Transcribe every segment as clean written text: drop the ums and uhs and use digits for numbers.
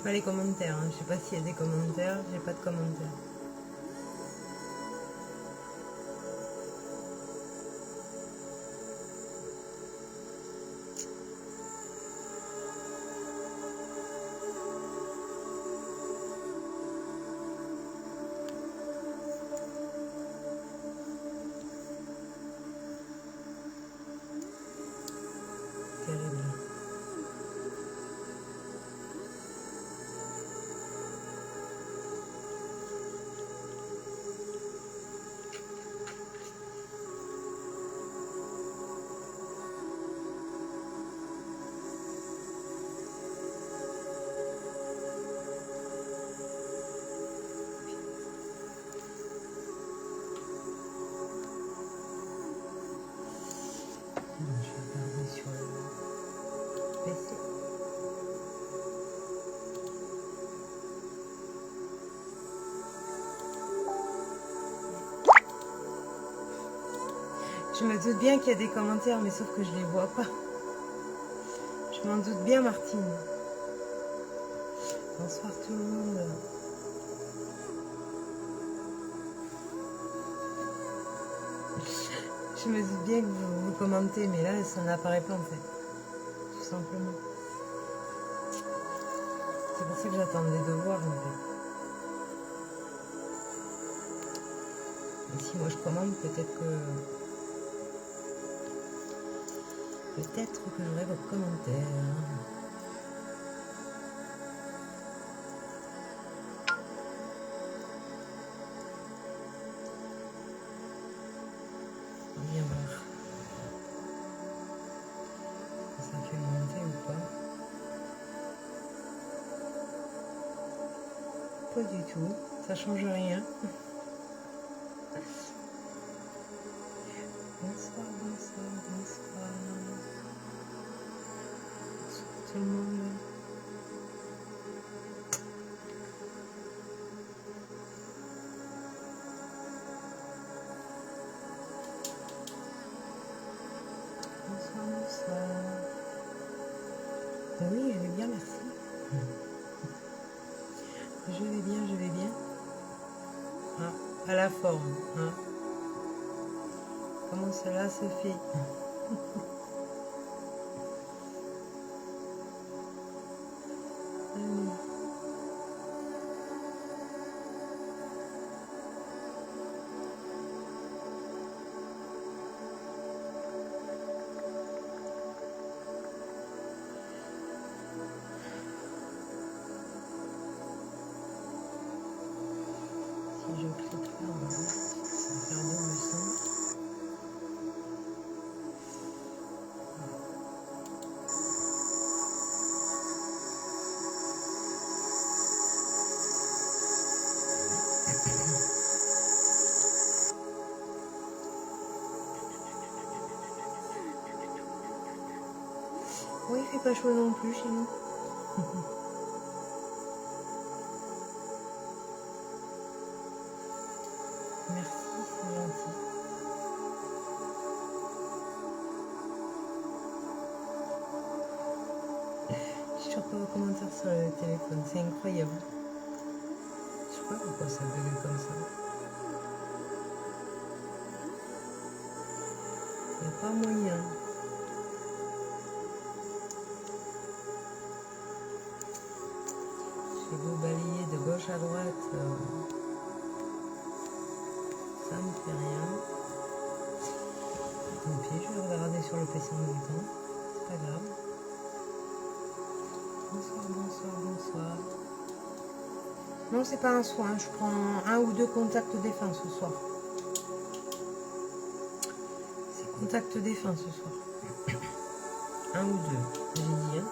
pas les commentaires, hein. Je sais pas s'il y a des commentaires, j'ai pas de commentaires. Terrible. Je vais regarder sur le PC. Je me doute bien qu'il y a des commentaires, mais sauf que je les vois pas. Je m'en doute bien, Martine. Bonsoir tout le monde. Je me doute bien que vous commentez, mais là, ça n'apparaît pas en fait. Tout simplement. C'est pour ça que j'attendais de voir en fait. Et si moi je commande, peut-être que j'aurai vos commentaires. On va bien voir. Ça fait monter ou pas? Pas du tout. Ça change rien. Bonsoir, bonsoir, bonsoir. Bonsoir tout le monde. Bonsoir, bonsoir. Oui, je vais bien, merci. Je vais bien, je vais bien. Ah, à la forme. Hein. Comment cela se fait? Allez. Si je clique là, on va voir. Ça va faire double son. Oui, il fait pas chaud non plus chez nous. Merci, c'est gentil. Je suis toujours pas vos commentaires sur le téléphone, c'est incroyable. Je sais pas pourquoi ça bug comme ça. Il n'y a pas moyen. Je vais vous balayer de gauche à droite. Ça ne fait rien. Tant pis, je vais regarder sur le PC en même temps. C'est pas grave. Bonsoir, bonsoir, bonsoir. Non, c'est pas un soin. Je prends un ou deux contacts défunts ce soir. C'est contact défunt ce soir. Un ou deux, j'ai dit. Hein.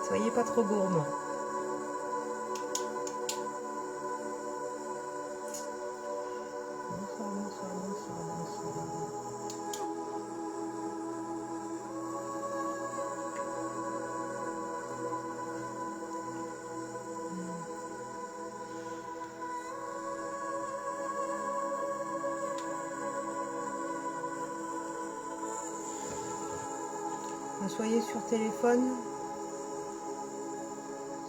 Soyez pas trop gourmands. Bonsoir, bonsoir, bonsoir, bonsoir. Soyez sur téléphone.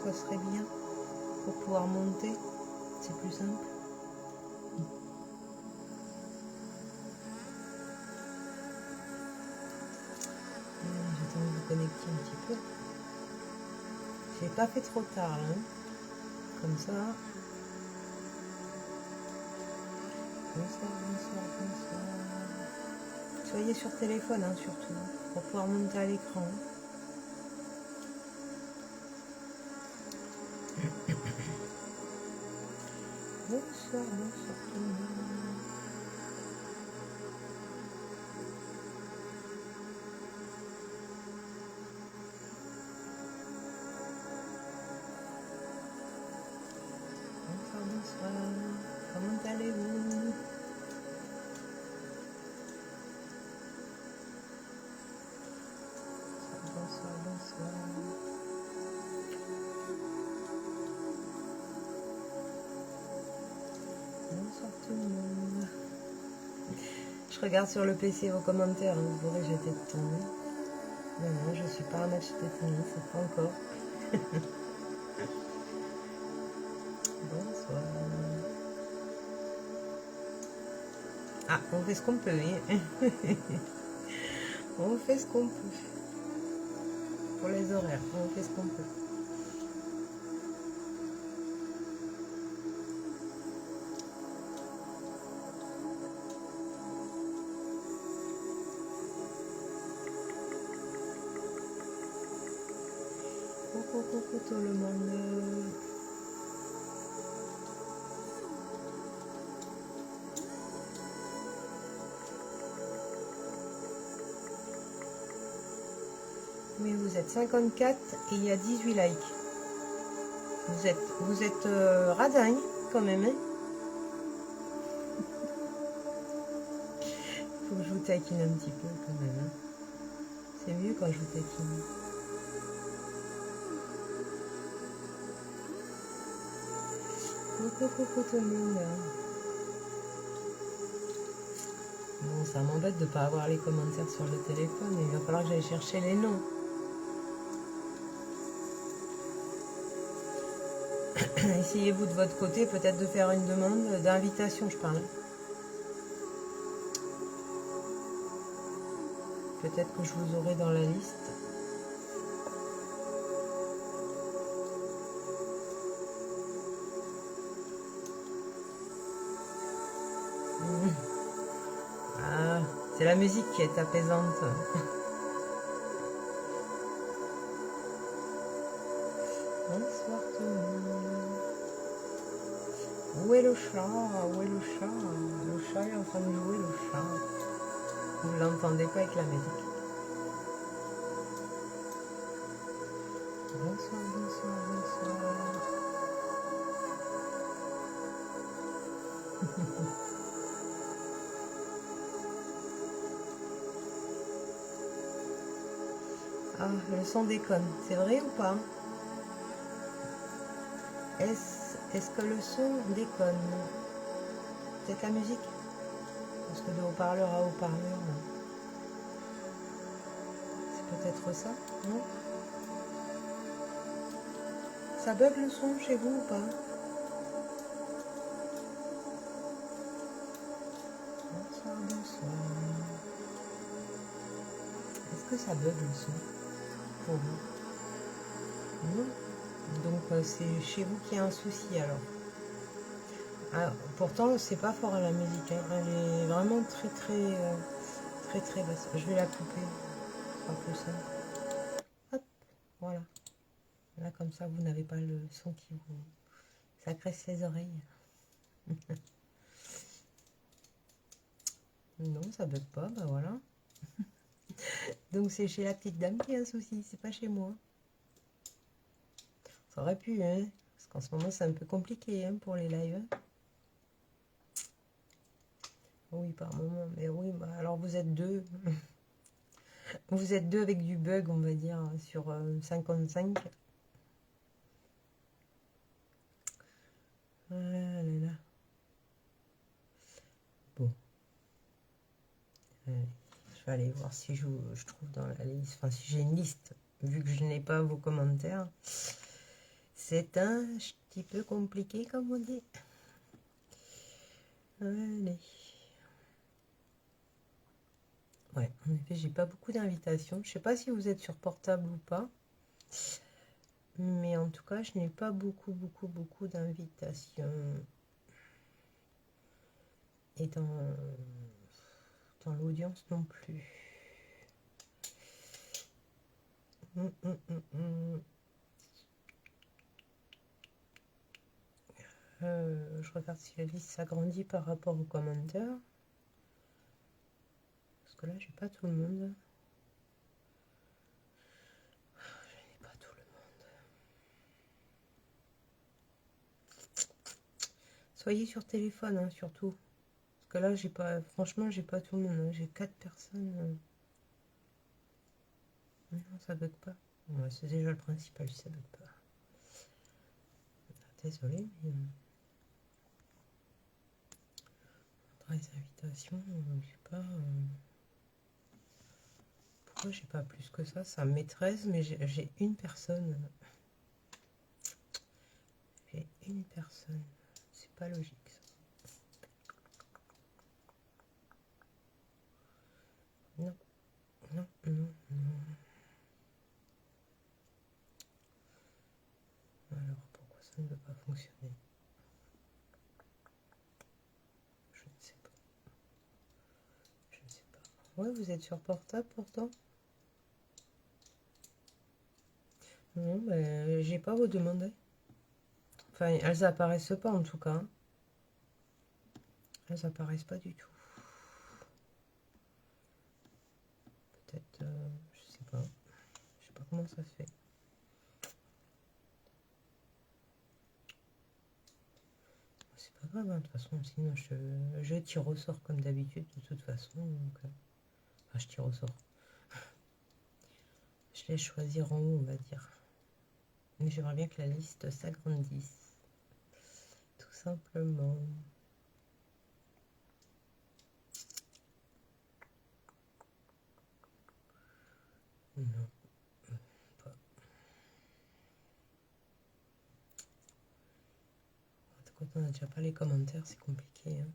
ça serait bien pour pouvoir monter. C'est plus simple. J'attends que vous connectiez un petit peu. J'ai pas fait trop tard, hein. Comme ça. Bonsoir, bonsoir, bonsoir. Soyez sur téléphone, hein, surtout, pour pouvoir monter à l'écran. Bonsoir, bonsoir tout le monde. Bonsoir, bonsoir. Comment allez-vous? Bonsoir, bonsoir. Bonsoir tout le monde. Je regarde sur le PC vos commentaires, hein, vous pourrez jeter de temps. Non, non, je suis pas un match de tennis, pas encore. Bonsoir. Ah, on fait ce qu'on peut, hein. On fait ce qu'on peut. Pour les horaires, on fait ce qu'on peut. Coucou tout le monde. Mais vous êtes 54 et il y a 18 likes. Vous êtes radin quand même, hein. Faut que je vous taquine un petit peu quand même, hein. C'est mieux quand je vous taquine. Coucou tout le monde. Bon, ça m'embête de ne pas avoir les commentaires sur le téléphone, mais il va falloir que j'aille chercher les noms. Essayez-vous de votre côté peut-être de faire une demande d'invitation, je parle. Peut-être que je vous aurai dans la liste. Ah, c'est la musique qui est apaisante. Bonsoir tout le monde. Où est le chat? Où est le chat? Le chat est en train de jouer le chat. Vous ne l'entendez pas avec la musique. Bonsoir, bonsoir, bonsoir. Ah, le son déconne. C'est vrai ou pas? Est-ce que le son déconne? Peut-être la musique? Parce que de haut-parleur à haut-parleur, c'est peut-être ça, non? Ça bug le son chez vous ou pas? Bonsoir, bonsoir. Est-ce que ça bug le son pour vous? Non? Donc c'est chez vous qu'il y a un souci alors. Ah, pourtant c'est pas fort à la musique, hein. Elle est vraiment très basse. Je vais la couper, ce sera plus simple. Hop, voilà. Là comme ça vous n'avez pas le son qui vous... Ça crève les oreilles. Non, ça bug pas, bah voilà. Donc c'est chez la petite dame qu'il y a un souci, c'est pas chez moi. Ça aurait pu, hein, parce qu'en ce moment c'est un peu compliqué, hein, pour les lives. Oui, par moment, mais oui, bah, alors vous êtes deux. Vous êtes deux avec du bug, on va dire, sur 55. Ah là là. Bon. Je vais aller voir si je trouve dans la liste, enfin si j'ai une liste, vu que je n'ai pas vos commentaires. C'est un petit peu compliqué, comme on dit. Allez. Ouais, en effet, j'ai pas beaucoup d'invitations. Je sais pas si vous êtes sur portable ou pas. Mais en tout cas, je n'ai pas beaucoup d'invitations. Et dans l'audience non plus. Je regarde si la liste s'agrandit par rapport aux commentaires. Parce que là, j'ai pas tout le monde. Je n'ai pas tout le monde. Soyez sur téléphone, hein, surtout. Parce que là, j'ai pas. Franchement, j'ai pas tout le monde. Hein. J'ai 4 personnes. Non, ça bug pas. Ouais, c'est déjà le principal, ça bug pas. Désolée, mais. Dans les invitations, je sais pas. Pourquoi j'ai pas plus que ça? Ça me met 13, mais j'ai une personne. J'ai une personne. C'est pas logique, ça. Non, non, non, non. Alors, pourquoi ça ne veut pas fonctionner? Je ne sais pas. Je ne sais pas. Ouais, vous êtes sur portable pourtant? Non, ben, j'ai pas vous demander. Enfin, elles apparaissent pas en tout cas. Hein. Elles apparaissent pas du tout. Peut-être, je sais pas. Je sais pas comment ça se fait. C'est pas grave, hein, de toute façon, sinon je tire au sort comme d'habitude, de toute façon. Donc, enfin, je tire au sort. Je laisse choisir en haut, on va dire. Mais j'aimerais bien que la liste s'agrandisse. Tout simplement. Non, pas. Quand on n'a déjà pas les commentaires, c'est compliqué. Hein.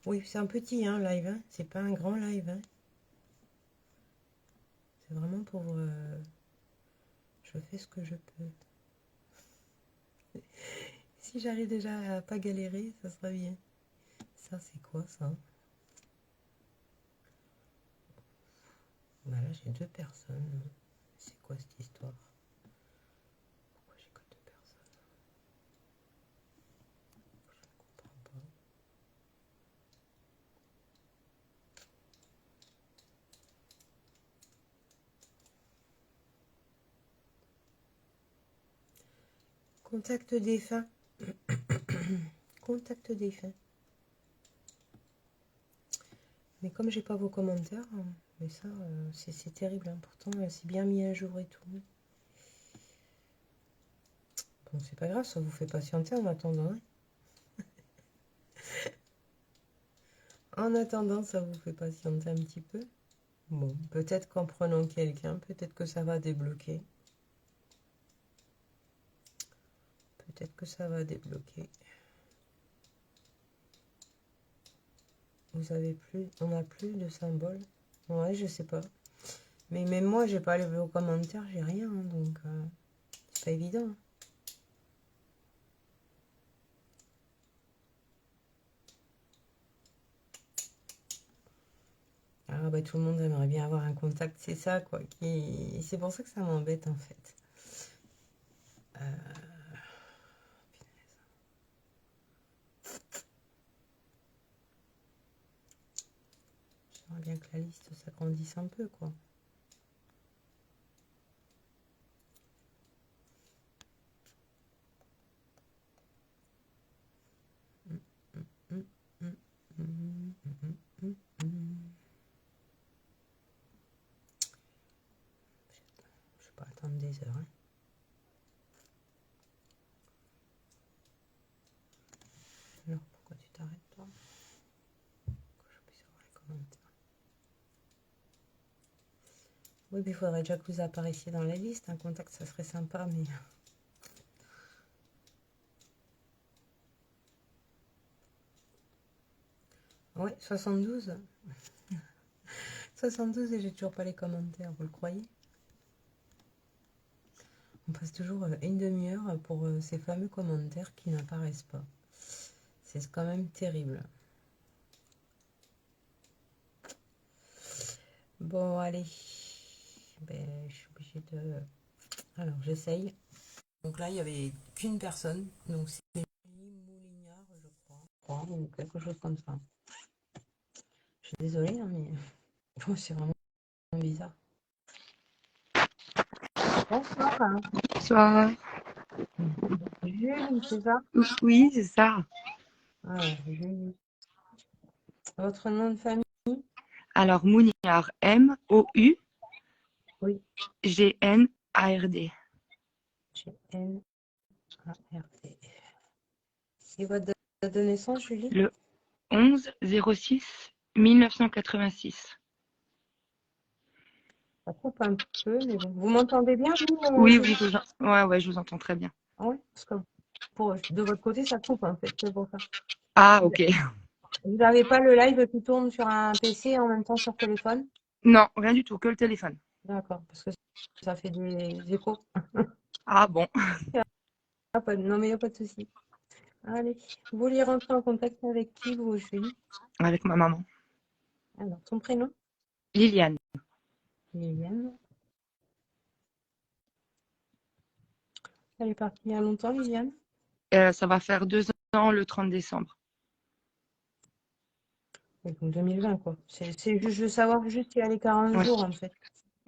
Oui, c'est un petit hein, live, hein. C'est pas un grand live. Hein. C'est vraiment pour... je fais ce que je peux. Si j'arrive déjà à pas galérer, ça sera bien. Ça, c'est quoi, ça? Bah là, j'ai 2 personnes. C'est quoi cette histoire? Pourquoi j'ai que 2 personnes? Je ne comprends pas. Contact défunt. Contact défunt. Mais comme j'ai pas vos commentaires, mais ça, c'est terrible. Hein. Pourtant, c'est bien mis à jour et tout. Bon, c'est pas grave, ça vous fait patienter en attendant. Hein. En attendant, ça vous fait patienter un petit peu. Bon, peut-être qu'en prenant quelqu'un, peut-être que ça va débloquer. Peut-être que ça va débloquer. Vous avez plus, on n'a plus de symbole. Ouais, je sais pas. Mais même moi, j'ai pas levé vos commentaires, j'ai rien, hein, donc c'est pas évident. Ah bah tout le monde aimerait bien avoir un contact, c'est ça quoi. C'est pour ça que ça m'embête en fait. J'aimerais bien que la liste s'agrandisse un peu quoi. Je vais pas attendre des heures. Hein. Alors pourquoi tu t'arrêtes toi? Que je puisse avoir les commentaires. Oui, mais il faudrait déjà que vous apparaissiez dans la liste. Un contact, ça serait sympa, mais... Ouais, 72. 72 et j'ai toujours pas les commentaires, vous le croyez? On passe toujours une demi-heure pour ces fameux commentaires qui n'apparaissent pas. C'est quand même terrible. Bon, allez. Ben, je suis obligée de... Alors, j'essaye. Donc là, il n'y avait qu'une personne. Donc, c'est Moulignard, je crois. Ou quelque chose comme ça. Je suis désolée, hein, mais c'est vraiment bizarre. Bonsoir. Hein. Bonsoir. Julie, c'est ça? Oui, c'est ça. Alors, Julie. Votre nom de famille? Alors, Mouniard, M-O-U-G-N-A-R-D. Oui. G-N-A-R-D. Et votre date de naissance, Julie? Le 11-06-1986. Ça coupe un peu, mais bon. Vous m'entendez bien, vous, Oui, Julie? ouais, je vous entends très bien. Ah oui, parce que de votre côté, ça coupe, en fait, c'est pour ça. Ah, ok. Vous n'avez pas le live qui tourne sur un PC et en même temps sur téléphone? Non, rien du tout, que le téléphone. D'accord, parce que ça fait des échos. Ah bon, Non, mais il n'y a pas de souci. Allez, vous voulez rentrer en contact avec qui, vous, Julie? avec ma maman. Alors, son prénom? Liliane. Liliane. Elle est partie il y a longtemps, Liliane? Ça va faire 2 ans le 30 décembre. Oui, donc 2020, quoi. C'est juste, je veux savoir juste il y a les 40 Ouais, jours, en fait.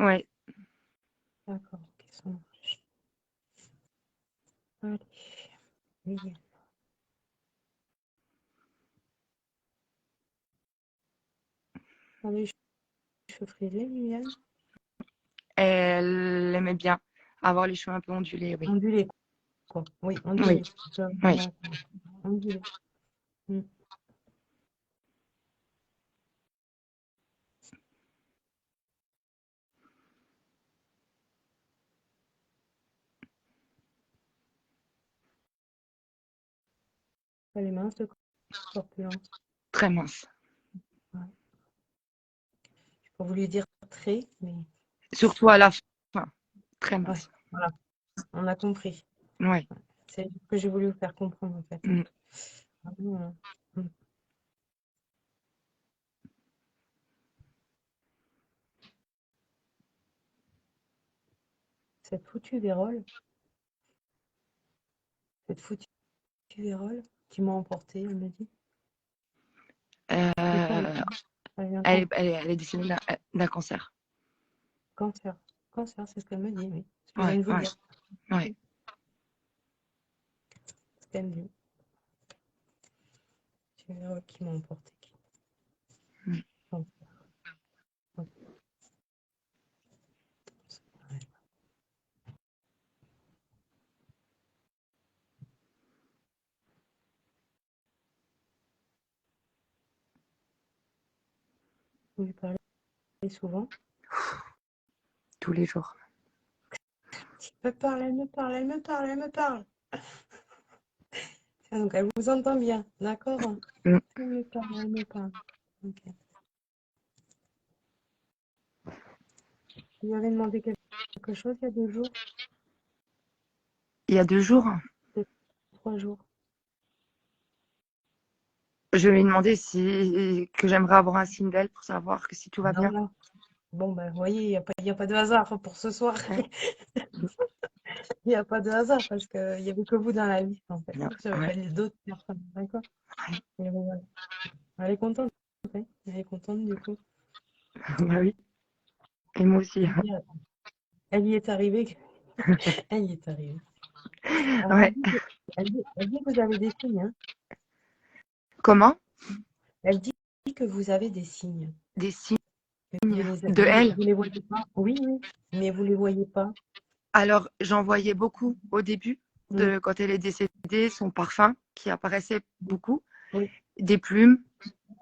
ouais. D'accord, ok, ça marche. Allez, Liliane. Allez, cheveux frisés, Liliane? Elle aimait bien avoir les cheveux un peu ondulés, oui. Ondulés, quoi. Oui, Oui, ondulés. oui. Ondulés. Hmm. Elle est mince de corpulence. Très mince. Ouais. J'ai pas voulu dire très, mais Surtout à la fin. Très ouais, mince. voilà, on a compris. Ouais. C'est ce que j'ai voulu vous faire comprendre, en fait. Hein. Mm. Vraiment, cette foutue vérole, cette foutue vérole qui m'a emporté, elle me dit. De quoi Euh, elle vient elle est décédée d'un cancer. cancer. Cancer, c'est ce qu'elle me dit, oui. Ce que je viens Ouais, de vous ouais, dire. ouais. Ce qu'elle me dit. C'est une vérole qui m'a emporté. Mm. Cancer. Ouais. Vous lui parlez souvent? Tous les jours. Elle me parle, elle me parle, elle me parle, elle me parle. Ah, donc elle vous entend bien, d'accord? Mm. Elle me parle, elle me parle. Ok. Vous lui avez demandé quelque chose il y a 2 jours? Il y a 2 jours, Peut-être 3 jours. je lui ai demandé que j'aimerais avoir un signe d'elle pour savoir que si tout va bien. Voilà. Bon, ben, vous voyez, il y a pas de hasard pour ce soir. Ouais. Il n'y a pas de hasard parce qu'il n'y avait que vous dans la liste, en fait. Non, Je n'avais pas ouais. les d'autres personnes, d'accord? Ouais. Et bon, voilà. Elle est contente, ouais. Elle est contente, du coup. Bah oui. Et moi aussi. Elle y est elle y est arrivée. Elle y est arrivée. Alors, Ouais. elle dit que vous avez des signes, hein. Comment? Elle dit que vous avez des signes. Des signes Mais Vous les, de elle. vous les voyez pas. Oui, oui, mais vous les voyez pas. Alors, j'en voyais beaucoup au début, Mm. quand elle est décédée, son parfum qui apparaissait beaucoup, Oui, des plumes,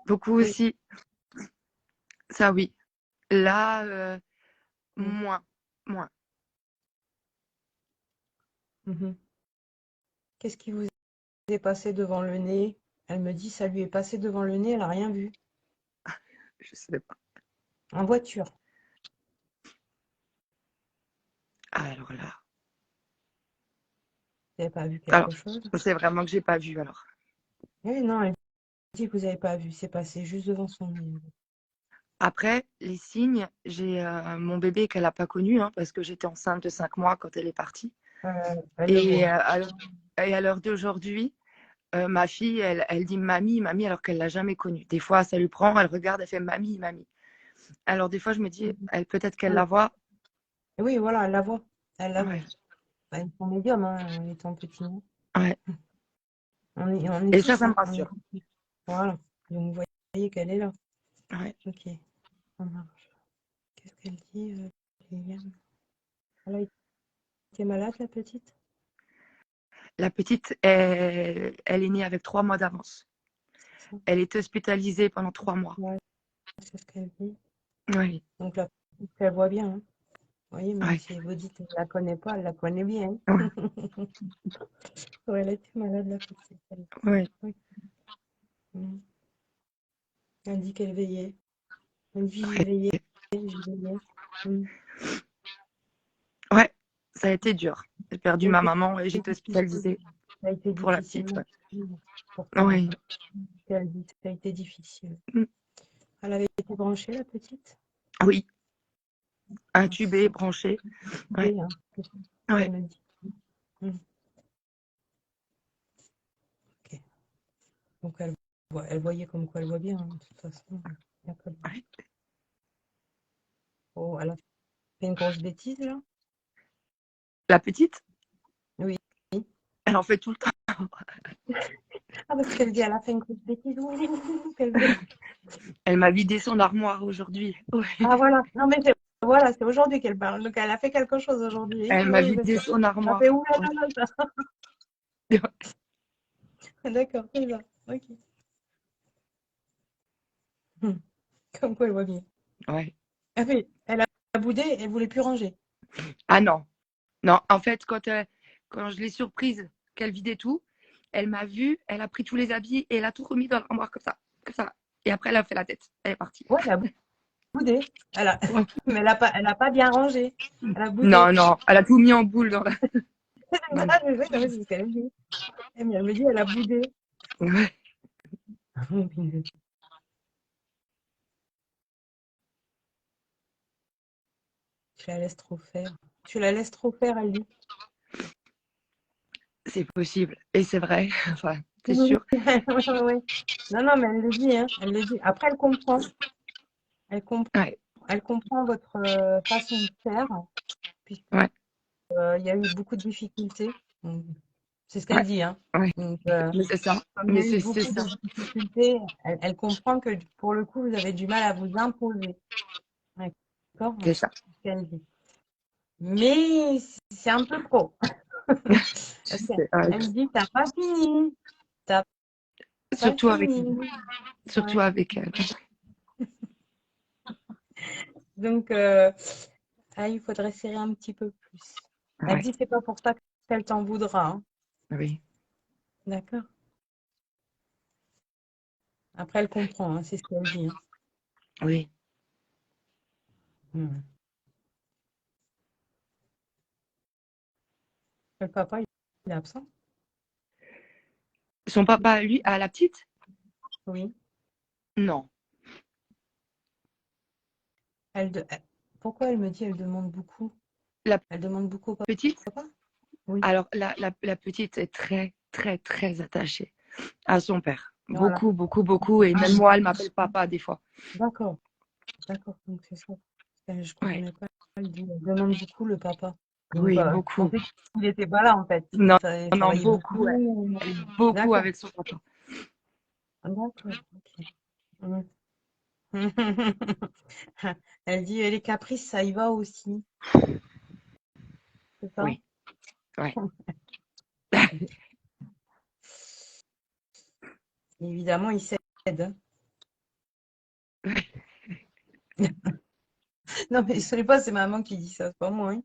beaucoup oui. aussi. Ça, oui. Là, Moins. Moins. Mhm. Qu'est-ce qui vous est passé devant le nez? Elle me dit, ça lui est passé devant le nez, elle n'a rien vu. Je sais pas. En voiture. Ah, alors là. Vous n'avez pas vu Alors, quelque chose? c'est vraiment que j'ai pas vu alors. Oui, non, elle dit que vous n'avez pas vu. C'est passé juste devant son nez. Après, les signes, j'ai mon bébé qu'elle n'a pas connu, hein, parce que j'étais enceinte de 5 mois quand elle est partie. Elle le Et, voit. à l'heure d'aujourd'hui, ma fille, elle dit mamie, mamie, alors qu'elle l'a jamais connue. Des fois, ça lui prend, elle regarde, elle fait mamie, mamie. Alors, des fois, je me dis, elle peut-être qu'elle la voit. Oui, voilà, elle la voit. Elle la voit. Ouais, Bah, ils sont médiums, hein, étant petits. Hein. ouais. On est Et ça, tous, ça me hein. On est rassure. tous. Voilà. Donc, vous voyez qu'elle est là. Ouais. Ok, ça marche. Qu'est-ce qu'elle dit, Liliane? Elle a été malade, la petite? La petite, elle est née avec 3 mois d'avance. C'est ça? Elle est hospitalisée pendant 3 mois. Ouais, c'est ce qu'elle dit. Oui, Donc, la petite, elle voit bien. Hein. Vous voyez, même ouais. si vous dites qu'elle ne la connaît pas, elle la connaît bien. Ouais, Hein. Ouais, elle a été malade, la petite. ouais. Oui. Mm. Elle dit qu'elle veillait. Elle dit, j'ai veillé, j'ai veillé. Mm. Ouais, ça a été dur. J'ai perdu Ça a ma été maman et j'étais difficile. hospitalisée Ça a été pour la difficile. petite. Ouais. Pour ta Oui. maman. Elle dit que ça a été difficile. Mm. Elle avait été branchée, la petite? Oui, Ah, c'est intubée, ça. branchée. Ouais, Idée, hein, c'est ça ouais, qu'elle me dit. Mm. Ok. Donc elle voyait comme quoi elle voit bien, hein, de toute façon. Y a pas de- ouais. Oh, elle a fait une grosse bêtise là? La petite, Oui. elle en fait tout le temps. Ah, parce qu'elle dit elle a fait une grosse bêtise. Ouh, qu'elle fait. Elle m'a vidé son armoire aujourd'hui. Ouais. Ah voilà. Non mais voilà, c'est aujourd'hui qu'elle parle. Donc elle a fait quelque chose aujourd'hui. Elle m'a Oui, vidé d'accord. son Elle a fait armoire. ouh là là là, ça. Ouais. D'accord, c'est ça. Ok. Hmm. Comme quoi elle voit bien. Ouais. Elle a boudé, elle voulait plus ranger. Ah non, non. En fait, quand je l'ai surprise, qu'elle vidait tout, elle m'a vue, elle a pris tous les habits et elle a tout remis dans l'armoire comme ça. Comme ça. Et après, elle a fait la tête. Elle est partie. Ouais, elle a boudé. Elle a... Ouais. Mais elle a pas bien rangé. Elle a boudé. Non, non, elle a tout mis en boule dans la. dans Ah, je sais, non, mais c'est ce qu'elle me dit. Elle me dit, elle a boudé. Ouais. Tu la laisses trop faire. Tu la laisses trop faire, elle dit. C'est possible. Et c'est vrai. Enfin, c'est Oui, sûr. ouais, ouais. Non, non, mais elle le dit, hein. Elle le dit. Après, elle comprend. Elle comprend, Ouais, elle comprend votre façon de faire, ouais, puisqu'il y a eu beaucoup de difficultés. Donc, c'est ce qu'elle ouais, dit, hein. ouais. Donc, Mais c'est ça. comme il y Mais a eu c'est beaucoup de ça. difficultés, elle comprend que pour le coup, vous avez du mal à vous imposer. D'accord? C'est Donc, ça. c'est ce qu'elle dit. Mais c'est un peu trop. Je Parce sais, qu'elle me dit, t'as pas fini. T'as pas surtout avec fini. surtout Ouais. avec elle. Donc, il faudrait serrer un petit peu plus. Elle Ouais, dit, c'est pas pour ça qu'elle t'en voudra. Hein. oui, D'accord? Après, elle comprend, hein, c'est ce qu'elle dit. Hein. oui. Hmm. Le papa, il est absent? Son papa, lui, à la petite? Oui. Non. Pourquoi elle me dit, elle demande beaucoup? La Elle demande beaucoup au petite, papa? Oui. alors la petite est très, très, très attachée à son père. Voilà. Beaucoup, beaucoup, beaucoup. Et Ah, même moi, elle m'appelle papa des fois. d'accord. D'accord. Donc, c'est ça. Je Ouais. comprenais pas. Elle dit, elle demande beaucoup le papa. Donc, Oui, je beaucoup. pensais qu'il n'était pas là, en fait. Non, Il non, travaillait beaucoup, ouais. beaucoup. Beaucoup D'accord. avec son papa. D'accord. Ok. Mm. Elle dit, les caprices, ça y va aussi. C'est ça? Oui, ouais. Évidemment, il cède. Non, mais ce n'est pas, c'est maman qui dit ça, c'est pas moi. Hein.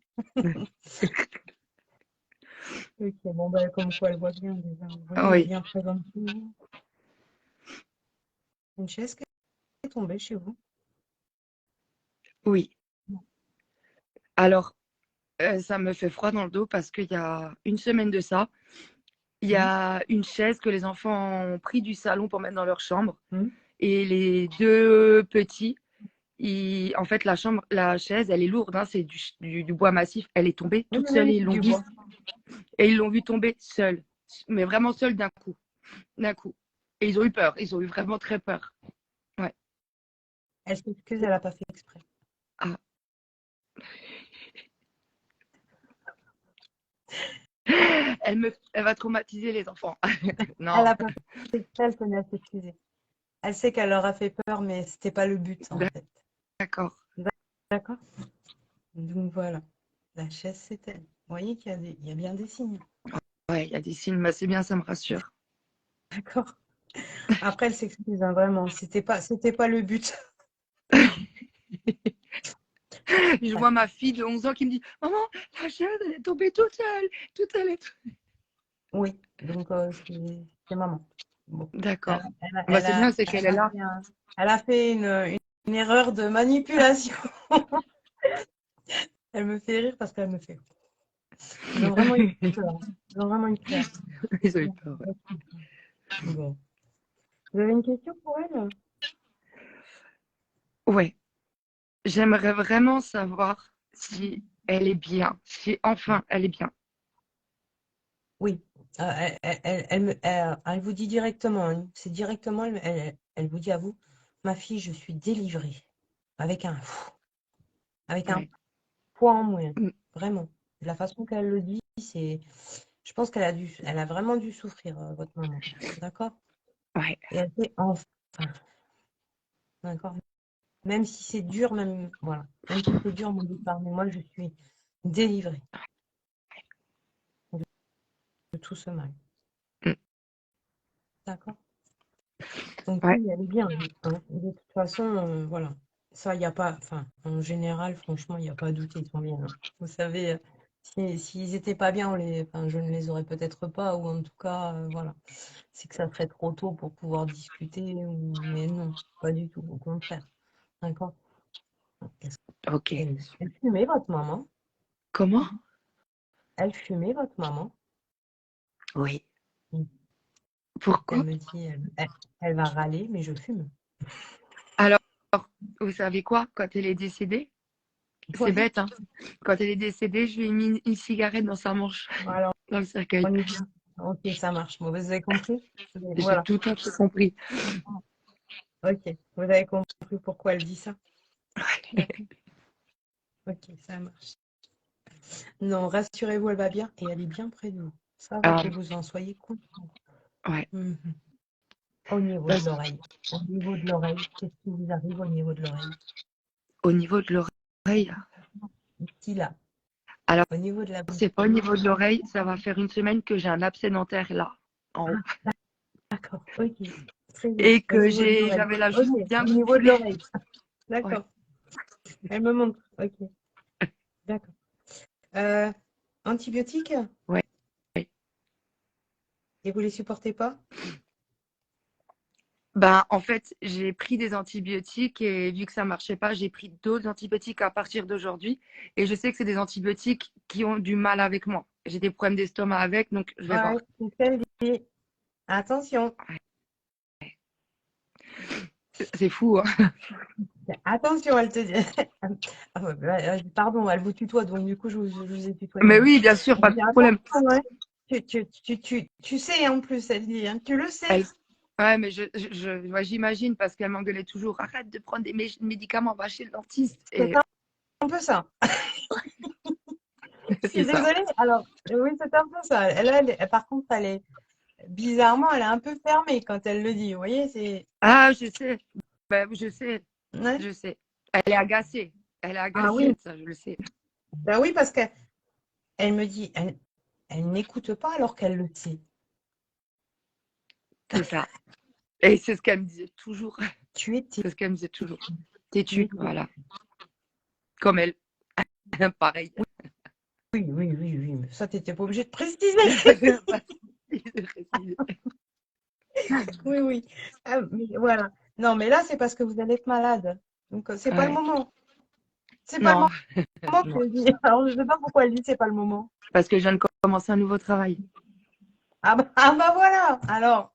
Ok, bon, bah, comme quoi elle voit bien déjà. Vous voyez, elle est Oui, bien présente. Une chaise qui est tombée chez vous. oui. Alors, ça me fait froid dans le dos parce qu'il y a une semaine de ça, il y Hum, a une chaise que les enfants ont pris du salon pour mettre dans leur chambre. hum. Et les deux petits, en fait, la chaise, elle est lourde, hein, c'est du bois massif. Elle est tombée Oui, toute oui, seule et oui, du bois. ils l'ont vue tomber seule, mais vraiment seule d'un coup, d'un coup. Et ils ont eu peur, ils ont eu vraiment très peur. Ouais. Elle s'excuse, elle n'a pas fait exprès. Ah. Elle va traumatiser les enfants. Elle Non, n'a pas fait exprès, elle tenait à s'excuser. Elle sait qu'elle leur a fait peur, mais c'était pas le but, en fait. d'accord. D'accord? Donc voilà, la chaise, c'est elle. Vous voyez il y a bien des signes. Ouais, il y a des signes, mais c'est bien, ça me rassure. D'accord? Après, elle s'excuse, hein, vraiment. C'était pas le but. Je vois ma fille de 11 ans qui me dit, maman, la chaise, elle est tombée toute seule, toute seule. Oui, donc c'est maman. Bon. Elle, D'accord. elle a, Bah, elle c'est a- bien, c'est qu'elle elle est a là. fait elle a fait une erreur de manipulation. Elle me fait rire parce qu'elle me fait. Ils ont vraiment eu peur. Ils ont vraiment eu peur. Ils ont eu peur. Ouais. Bon. Vous avez une question pour elle? Ouais. J'aimerais vraiment savoir si elle est bien, si enfin elle est bien. Oui. Elle vous dit directement, hein. C'est directement, elle vous dit à vous, ma fille, je suis délivrée. Avec avec un Ouais. poids en moins. Mm. Vraiment. De la façon qu'elle le dit, je pense elle a vraiment dû souffrir, votre maman. D'accord? Ouais. Et elle fait enfin. D'accord? Même si c'est dur, voilà. Même si c'est dur, mon départ, mais moi, je suis délivrée de tout ce mal. Mm. D'accord? Donc Ouais. oui, elle est bien. Hein. De toute façon, voilà. Ça, il n'y a pas, enfin, en général, franchement, il n'y a pas à douter, ils sont bien. Hein. Vous savez, s'ils n'étaient pas bien, enfin, je ne les aurais peut-être pas, ou en tout cas, voilà. C'est que ça serait trop tôt pour pouvoir discuter, mais non, pas du tout, au contraire. D'accord? Qu'est-ce Ok. Elle fumait, votre maman? Comment? Elle fumait, votre maman? Oui. Mm. Elle Pourquoi? me dit, elle va râler, mais je fume. Alors, vous savez quoi? Quand elle est décédée, c'est Oui. bête, hein? Quand elle est décédée, je lui ai mis une cigarette dans sa manche, Alors, dans le cercueil. on y vient. Ok, ça marche. Bon, vous avez compris? J'ai Voilà. tout à fait compris. Ok, vous avez compris pourquoi elle dit ça? D'accord. Ok, ça marche. Non, rassurez-vous, elle va bien et elle est bien près de vous. Ça, vous Ah, que vous en soyez content. ouais. Mhm. Au niveau de Parce- l'oreille. Au niveau de l'oreille, qu'est-ce qui vous arrive au niveau de l'oreille? Au niveau de l'oreille. Ici, là. Alors, Au niveau de la bouche. c'est pas au niveau de l'oreille, ça va faire une semaine que j'ai un abcès dentaire là, en haut. Ah, d'accord. Ok. Très bien. Et Au que niveau de l'oreille. j'avais la Ok. joue bien Au niveau de gonflée. l'oreille. Ouais. D'accord. Elle me montre. Ok. D'accord. Euh, Antibiotiques? Ouais. Et vous les supportez pas? Ben, en fait, j'ai pris des antibiotiques et vu que ça marchait pas, j'ai pris d'autres antibiotiques à partir d'aujourd'hui. Et je sais que c'est des antibiotiques qui ont du mal avec moi. J'ai des problèmes d'estomac avec, donc je vais Ouais, voir. c'est ce qu'elle dit. Attention. C'est fou, hein. Attention, elle te dit. Ah ouais, bah, pardon, elle vous tutoie, donc du coup, je vous ai tutoyé. Mais oui, bien sûr, Elle pas de dit problème. attention, ouais. Tu sais en plus, elle dit, hein, tu le sais. Elle- Ouais, mais ouais, j'imagine parce qu'elle m'engueulait toujours. Arrête de prendre des médicaments, va chez le dentiste. C'est Et un peu ça. Je c'est suis ça. désolée. Alors, oui, c'est un peu ça. Par contre, bizarrement, elle est un peu fermée quand elle le dit. Vous voyez, c'est. Ah, je sais. Ben, je sais. Ouais. Je sais. Elle est agacée. Elle est Ah agacée oui. de ça, je le sais. Ben oui, parce qu'elle me dit, elle n'écoute pas alors qu'elle le sait. C'est ça. Et c'est ce qu'elle me disait toujours. Tu es C'est ce qu'elle me disait toujours. têtu. Têtu, voilà. comme elle. Pareil. Oui, mais ça, tu n'étais pas obligé de préciser. Oui. Ah, mais voilà. Non, mais là, c'est parce que vous allez être malade. Donc, c'est pas le Ouais. moment. C'est pas le Non, moment non, qu'elle dit. Alors, je sais pas pourquoi elle dit c'est pas le moment. parce que je viens de commencer un nouveau travail. Ah bah voilà. Alors,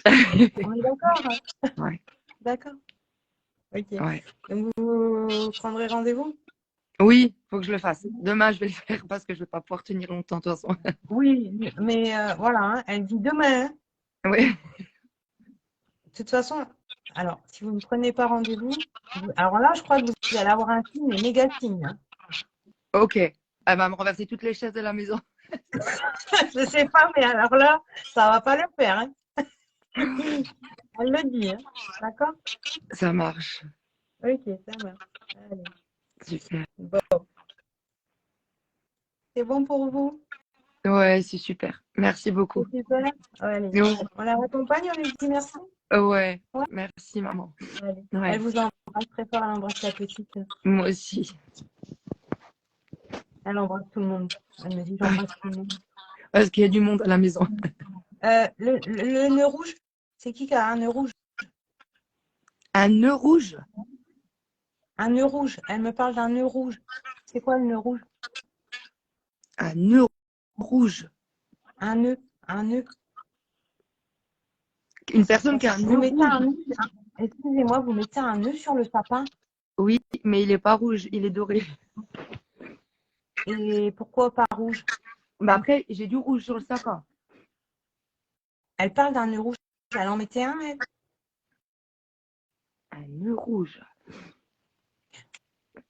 on est d'accord, hein. Ouais, D'accord. Ok. ouais. Donc, vous prendrez rendez-vous? Oui, faut que je le fasse. Demain, je vais le faire parce que je vais pas pouvoir tenir longtemps de toute façon. Oui, mais voilà, hein, elle dit demain, hein. Oui, De toute façon, alors, si vous ne prenez pas rendez-vous, alors là, je crois que vous allez avoir un signe, mais méga signe, hein. ok. Elle va me renverser toutes les chaises de la maison. Je sais pas, mais alors là, ça va pas le faire, hein. Elle le dit, hein. D'accord? Ça marche. Ok, ça marche. Allez. Super. Bon, c'est bon pour vous? Ouais, c'est super. Merci beaucoup. C'est super? Allez. Oui. On la raccompagne, on lui dit merci? Ouais, Ouais. merci maman. Allez. Elle Ouais, vous embrasse très fort, elle embrasse la petite. moi aussi. Elle embrasse tout le monde. Elle me dit j'embrasse tout le monde. Parce qu'il y a du monde à la maison. Le nœud rouge, c'est qui a un nœud rouge? Un nœud rouge? Un nœud rouge. Elle me parle d'un nœud rouge. C'est quoi le nœud rouge? Un nœud rouge. Un nœud. Un nœud. Une personne qui a un Vous nœud mettez rouge. un nœud. Excusez-moi, vous mettez un nœud sur le sapin. Oui, mais il est pas rouge, il est doré. Et pourquoi pas rouge? Mais après, j'ai du rouge sur le sapin. Elle parle d'un nœud rouge. Elle en mettait un, elle. Un nœud rouge.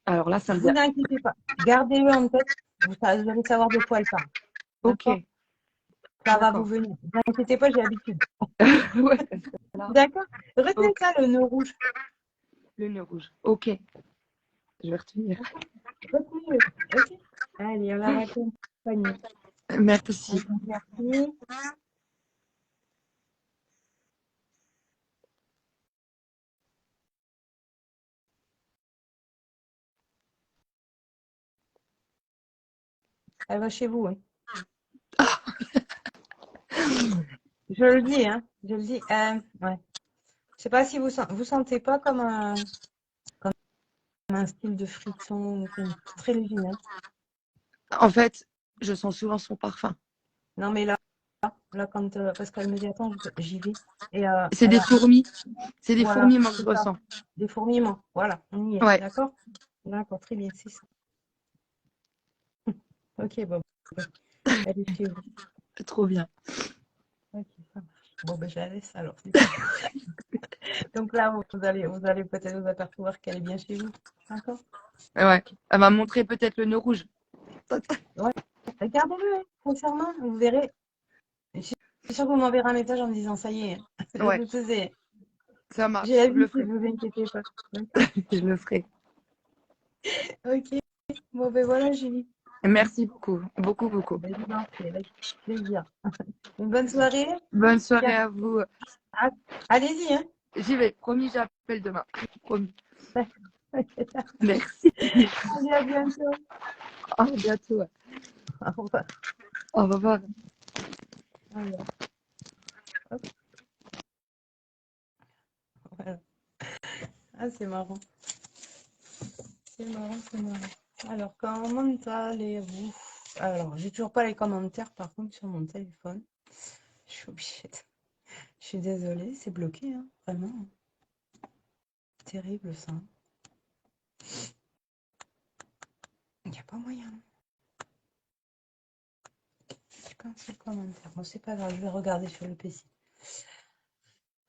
Alors là, ça me Vous dit. n'inquiétez pas. Gardez-le en tête. Vous allez savoir de quoi elle parle. D'accord? Ok, Ça va vous d'accord. venir. Ne vous inquiétez pas, j'ai l'habitude. Ouais, parce que là, D'accord? Retenez ok, ça, le nœud rouge. le nœud rouge. Ok, je vais retenir. Retenez-le. Ok? Allez, on la raccompagne. Merci. Allez, merci. Elle va chez vous, hein. Je le dis, hein. Je le dis. Ouais. Je sais pas si vous sentez pas comme un style de frisson très léger, hein. En fait, je sens souvent son parfum. Non, mais là, parce qu'elle me dit, attends, j'y vais. Et C'est des fourmis. C'est des voilà, fourmis, moi, que je c'est ça. ressens. Des fourmillements. Voilà, on y est. Ouais, D'accord? D'accord, très bien, c'est ça. Ok, bon, ben, elle est chez vous. trop bien. Ok, ça marche. Bon, ben, je la laisse alors, du coup. Donc là, vous allez peut-être vous apercevoir qu'elle est bien chez vous. D'accord? Ouais, elle m'a montré peut-être le nœud rouge. Ouais. Regardez-le, hein, sincèrement, vous verrez. Je suis sûre que vous m'enverrez un message en me disant, ça y est, hein, je Ouais, le faisais. ça J'ai marche, je le l'habitude, ferai. ne vous inquiétez pas. D'accord? Je le ferai. Ok. Bon, ben voilà, Julie. Merci beaucoup, beaucoup, beaucoup. Ben, je vous en prie, avec plaisir. Une bonne soirée. Bonne Bien. soirée à vous. Ah, allez-y, hein. J'y vais. Promis, j'appelle demain. Promis. D'accord. Merci. Allez, à bientôt. À bientôt. Au revoir. Au revoir. Voilà. Hop, voilà. Ah, c'est marrant. C'est marrant, c'est marrant. Alors, comment allez-vous? Alors, j'ai toujours pas les commentaires, par contre, sur mon téléphone. Je suis obligée. Je suis désolée, c'est bloqué, hein, vraiment. Terrible, ça. Il n'y a pas moyen. Je pas un seul commentaire. Bon, c'est pas grave, je vais regarder sur le PC.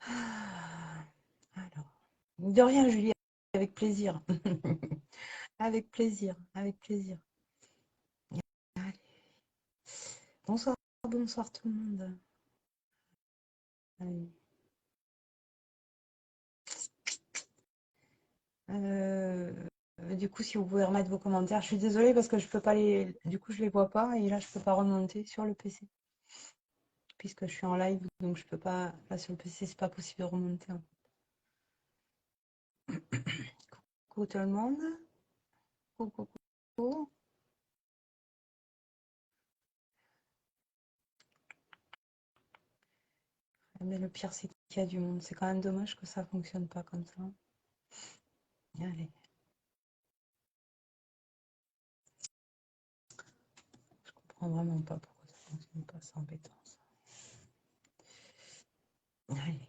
Ah, alors, de rien, Julie, avec plaisir. Avec plaisir, avec plaisir. Allez. Bonsoir, bonsoir tout le monde. Allez. Du coup, si vous pouvez remettre vos commentaires, je suis désolée parce que je peux pas du coup, je les vois pas et là, je peux pas remonter sur le PC puisque je suis en live, donc je peux pas. Là, sur le PC, c'est pas possible de remonter, hein. Coucou tout le monde. coucou, coucou. Mais le pire, c'est qu'il y a du monde. C'est quand même dommage que ça fonctionne pas comme ça. Allez, je comprends vraiment pas pourquoi ça fonctionne pas. C'est embêtant, ça. Allez.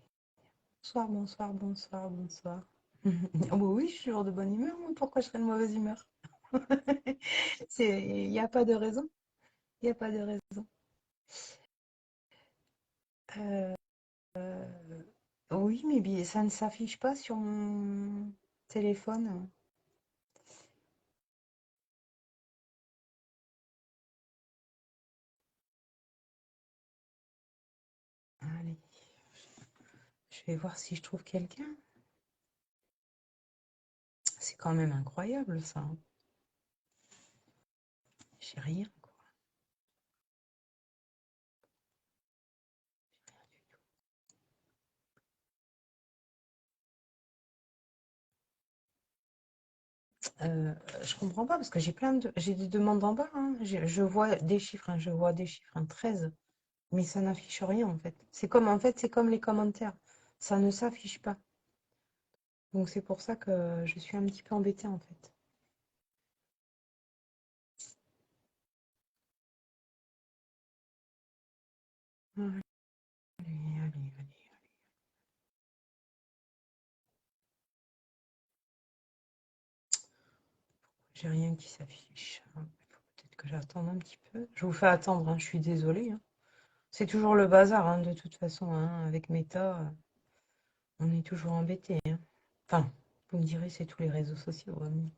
Bonsoir, bonsoir, bonsoir, bonsoir. Oh, bah oui, je suis toujours de bonne humeur. Moi. Pourquoi je serais de mauvaise humeur? Il n'y a pas de raison. Il n'y a pas de raison. Euh, oui, mais ça ne s'affiche pas sur mon téléphone. Allez, je vais voir si je trouve quelqu'un. C'est quand même incroyable, ça. Hein. J'ai rien, quoi. Je comprends pas parce que j'ai des demandes en bas. Hein. Je vois des chiffres, hein, je vois des chiffres, hein, 13, mais ça n'affiche rien en fait. C'est comme les commentaires, ça ne s'affiche pas. Donc c'est pour ça que je suis un petit peu embêtée en fait. Allez, allez, allez, allez. J'ai rien qui s'affiche. Hein. Il faut peut-être que j'attende un petit peu. Je vous fais attendre, hein, je suis désolée. Hein. C'est toujours le bazar, hein, de toute façon, hein, avec Meta, on est toujours embêté. Hein. Enfin, vous me direz, c'est tous les réseaux sociaux, hein, mais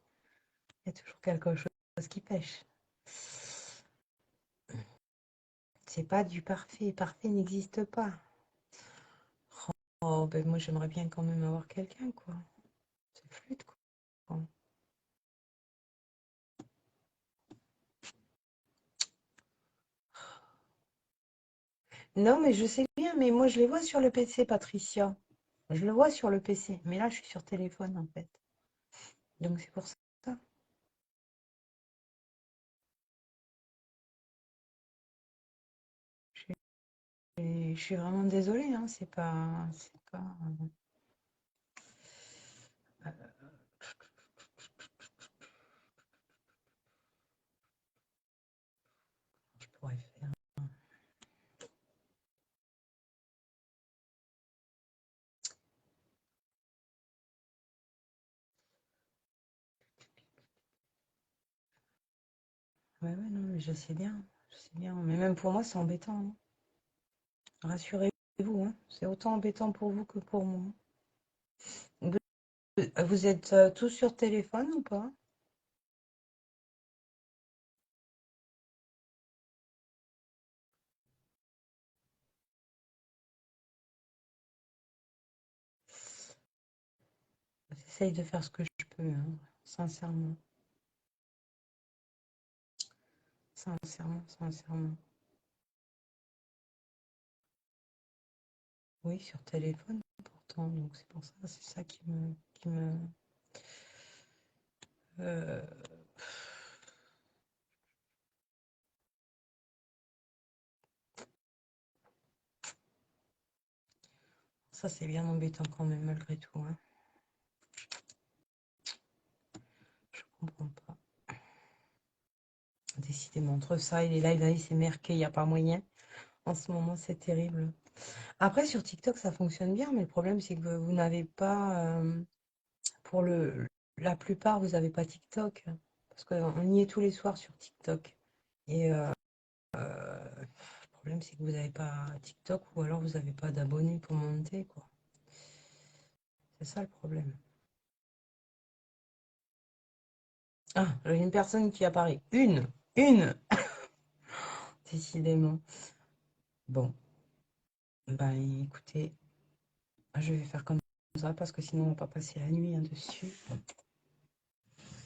il y a toujours quelque chose qui pêche. C'est pas du parfait. Parfait n'existe pas. Oh, ben moi j'aimerais bien quand même avoir quelqu'un, quoi. C'est flûte, quoi. Non, mais je sais bien, mais moi je les vois sur le PC, Patricia. Je le vois sur le PC, mais là je suis sur téléphone en fait. Donc c'est pour ça. Je suis vraiment désolée, hein, c'est pas. Je pourrais faire. Ouais, ouais, non, mais je sais bien. Mais même pour moi, c'est embêtant. Hein. Rassurez-vous, hein, c'est autant embêtant pour vous que pour moi. Vous vous êtes tous sur téléphone ou pas? J'essaye de faire ce que je peux, hein, sincèrement. Sincèrement, sincèrement. Oui, sur téléphone pourtant, donc c'est pour ça, c'est ça qui me. euh, Ça, c'est bien embêtant quand même, malgré tout. Hein. Je comprends pas. Décidément, entre ça et les lives ASMR, il n'y a pas moyen. En ce moment, c'est terrible. Après, sur TikTok, ça fonctionne bien, mais le problème, c'est que vous n'avez pas, pour la plupart, vous n'avez pas TikTok. Parce qu'on y est tous les soirs sur TikTok. Et le problème, c'est que vous n'avez pas TikTok ou alors vous n'avez pas d'abonnés pour monter, quoi. C'est ça le problème. Ah, j'ai une personne qui apparaît. Une, décidément. Bon, ben écoutez, je vais faire comme ça parce que sinon on va pas passer la nuit hein, dessus.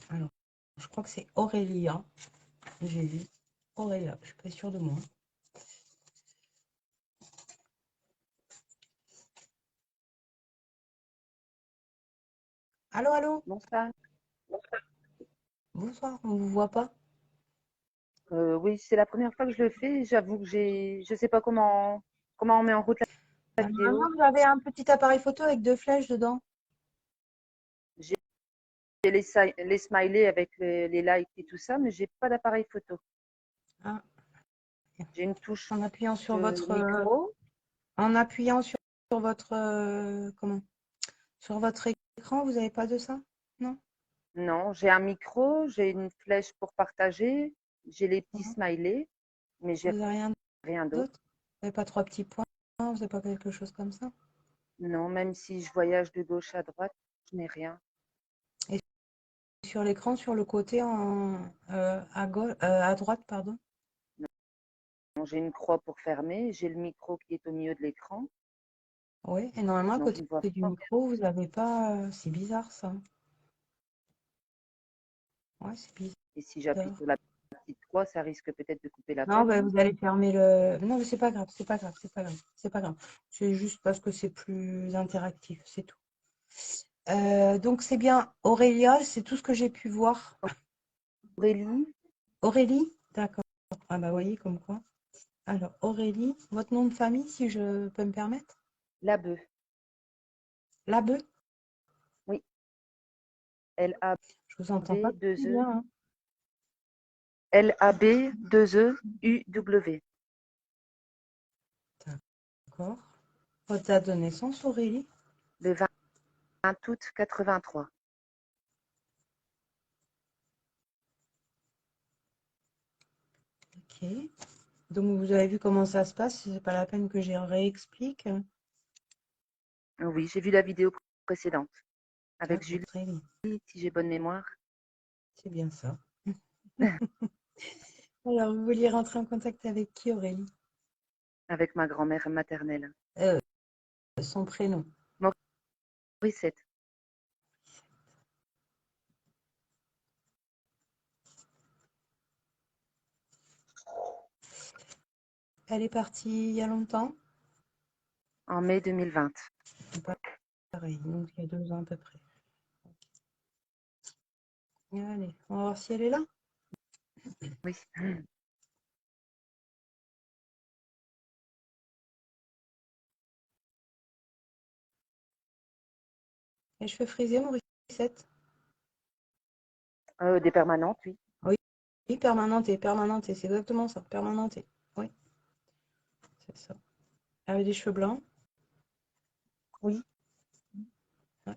Alors, je crois que c'est Aurélia. J'ai vu Aurélia, je suis pas sûre de moi. Allô, allô? Bonsoir. Bonsoir, on vous voit pas? Oui, c'est la première fois que je le fais. J'avoue que je sais pas comment on met en route la Normalement, vidéo. vous avez un petit appareil photo avec 2 flèches dedans. J'ai les smileys avec les likes et tout ça, mais j'ai pas d'appareil photo. Ah, J'ai une touche en appuyant sur votre, micro. en appuyant sur votre, comment? Sur votre écran, vous n'avez pas de ça? Non? Non, j'ai un micro, j'ai une flèche pour partager, j'ai les petits Non. smileys, mais j'ai Vous n'avez rien rien d'autre. d'autre? Vous n'avez pas 3 petits points? Vous n'avez pas quelque chose comme ça? Non, même si je voyage de gauche à droite, je n'ai rien. Et sur l'écran, sur le côté à gauche, à droite, pardon. Non, j'ai une croix pour fermer, j'ai le micro qui est au milieu de l'écran. Oui, et normalement, à Non, je côté ne vois du pas. micro, vous n'avez pas. C'est bizarre ça. Ouais, c'est Et si j'appuie bizarre. sur la petite croix, ça risque peut-être de couper Non, l'appel, ben, non? vous allez fermer le. Non, mais c'est pas grave, c'est pas grave, c'est pas grave, c'est pas grave. C'est juste parce que c'est plus interactif, c'est tout. Donc c'est bien Aurélia, c'est tout ce que j'ai pu voir. Aurélie, Aurélie? D'accord. Ah bah oui, voyez comme quoi. Alors Aurélie, votre nom de famille, si je peux me permettre? Labeu, Labeu? oui, Je vous entends pas L-A-B, très 2-E, bien, hein. L-A-B, 2-E, U-W, D'accord. Votre date de naissance, Aurélie? le 20 août 83. Ok. Donc vous avez vu comment ça se passe, c'est pas la peine que j'y réexplique. Oui, j'ai vu la vidéo précédente avec D'accord, Julie, très bien. si j'ai bonne mémoire, C'est bien ça. Alors, vous vouliez rentrer en contact avec qui, Aurélie? avec ma grand-mère maternelle. Euh, Son prénom. Morissette, Elle est partie il y a longtemps? en mai 2020. Pareil, donc il y a 2 ans à peu près. Allez, on va voir si elle est là. Oui, Les cheveux frisés, Morissette? des permanentes, oui. Oui, oui, permanente, c'est exactement ça, permanente. Oui, c'est ça. Elle avait des cheveux blancs? Oui, Ouais.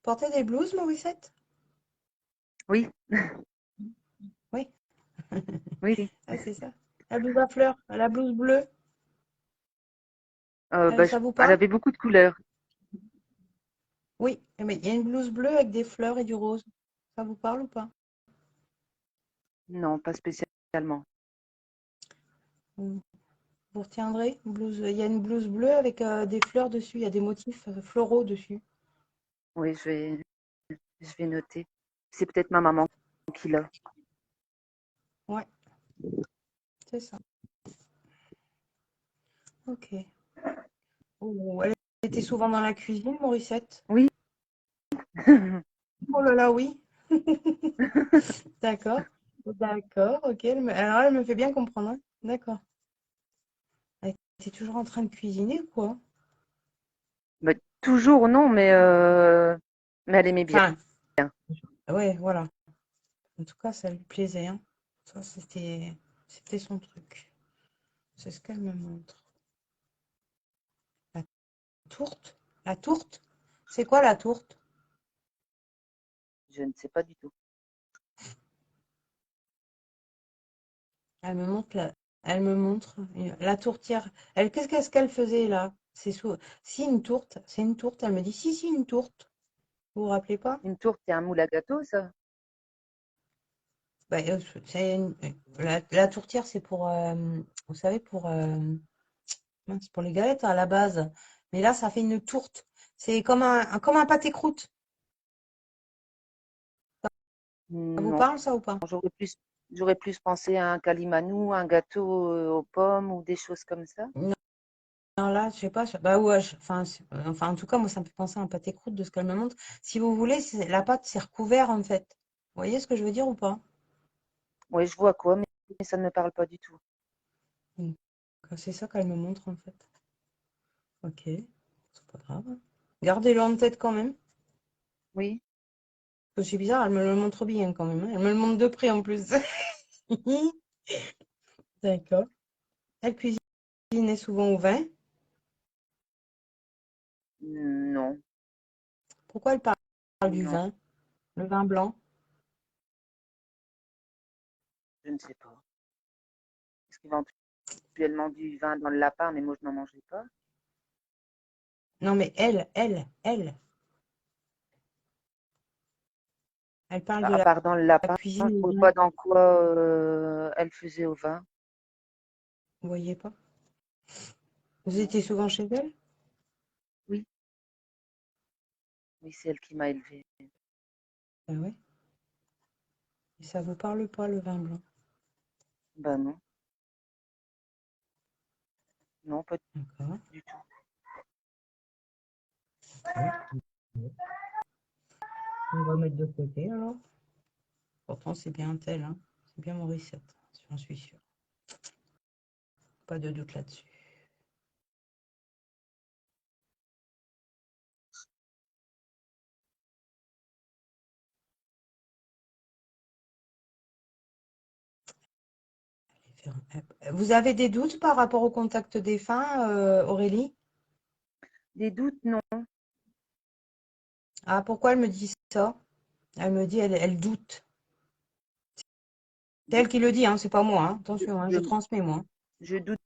Portait des blouses, Morissette? oui, Oui. oui, oui. Ah, c'est ça. La blouse à fleurs, la blouse bleue, Bah, ça vous elle parle? avait beaucoup de couleurs. Oui, mais il y a une blouse bleue avec des fleurs et du rose. Ça vous parle ou pas? Non, pas spécialement. Vous vous retiendrez? Il y a une blouse bleue avec des fleurs dessus, il y a des motifs floraux dessus. Oui, je vais noter. C'est peut-être ma maman qui l'a. Ouais, c'est ça. Ok. Oh, elle était souvent dans la cuisine, Morissette? Oui, Oh là là, oui. D'accord. D'accord, ok. Alors, elle me fait bien comprendre, hein. D'accord. Elle était toujours en train de cuisiner, quoi. bah, toujours non, mais elle aimait bien. Enfin, ouais, voilà. En tout cas, ça lui plaisait, hein. Ça, c'était son truc. C'est ce qu'elle me montre. La tourte? La tourte? C'est quoi la tourte? Je ne sais pas du tout. Elle me montre la tourtière. Qu'est-ce qu'elle faisait là? Si une tourte, c'est une tourte. Elle me dit si, si, une tourte. Vous vous rappelez pas? Une tourte, c'est un moule à gâteau, ça? Bah, la tourtière, c'est pour, vous savez, mince, pour les galettes à la base. Mais là, ça fait une tourte. C'est comme un pâté croûte. Ça vous Non, parle, ça ou pas? j'aurais plus pensé à un calimanou, un gâteau aux pommes ou des choses comme ça. Non, là, je sais pas. Bah ouais, enfin, en tout cas, moi, ça me fait penser à un pâté croûte de ce qu'elle me montre. Si vous voulez, la pâte, c'est recouvert en fait. Vous voyez ce que je veux dire ou pas? Oui, je vois quoi, mais ça ne me parle pas du tout. Donc, c'est ça qu'elle me montre en fait. Ok, c'est pas grave. Gardez-le en tête quand même. Oui, Parce que c'est bizarre, elle me le montre bien quand même, hein. Elle me le montre de près en plus. D'accord. Elle cuisinait souvent au vin. non, Pourquoi elle parle du non, vin? Le vin blanc? je ne sais pas. Est-ce éventuellement du vin dans le lapin, mais moi je n'en mangeais pas. Non, mais elle parle de À la part dans le lapin, je cuisine au vois vin. pas dans quoi elle faisait au vin. Vous voyez pas? Vous étiez souvent chez elle? Oui, oui, c'est elle qui m'a élevée. Ah ouais. Et ça vous parle pas le vin blanc? Ben non, non, pas D'accord. du tout. Ok. On va mettre de côté alors. Pourtant, c'est bien tel, hein. C'est bien Morissette, j'en suis sûre. Pas de doute là-dessus. Vous avez des doutes par rapport au contact défunt, Aurélie? Des doutes, non. Ah, pourquoi elle me dit ça? Elle me dit, elle doute. C'est De, elle qui le dit, hein, c'est pas moi, hein. de- Attention, hein, je de- transmets moi. je doute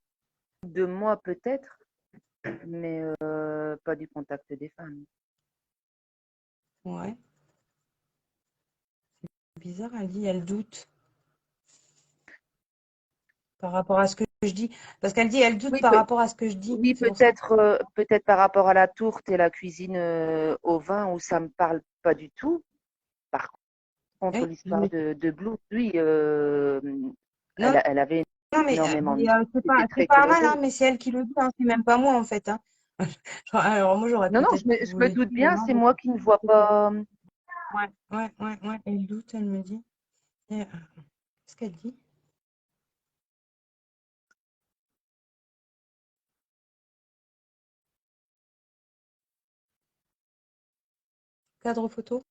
de moi peut-être, mais pas du contact des femmes. Ouais, bizarre, elle dit, elle doute par rapport à ce que je dis. Parce qu'elle dit, elle doute Oui, par rapport à ce que je dis. oui, C'est pour ça. peut-être par rapport à la tourte et la cuisine au vin où ça me parle pas du tout. Par contre, Oui, l'histoire de Blue, oui, non, elle avait non, énormément de c'était c'est très pas mal, coloré. hein, mais c'est elle qui le dit, hein, c'est même pas moi en fait, hein. Alors moi, j'aurais Non, non, peut-être je me voulu doute le bien, nom c'est de moi qui ne vois pas. Ouais, ouais. Elle doute, elle me dit. Qu'est-ce qu'elle dit? Cadre photo.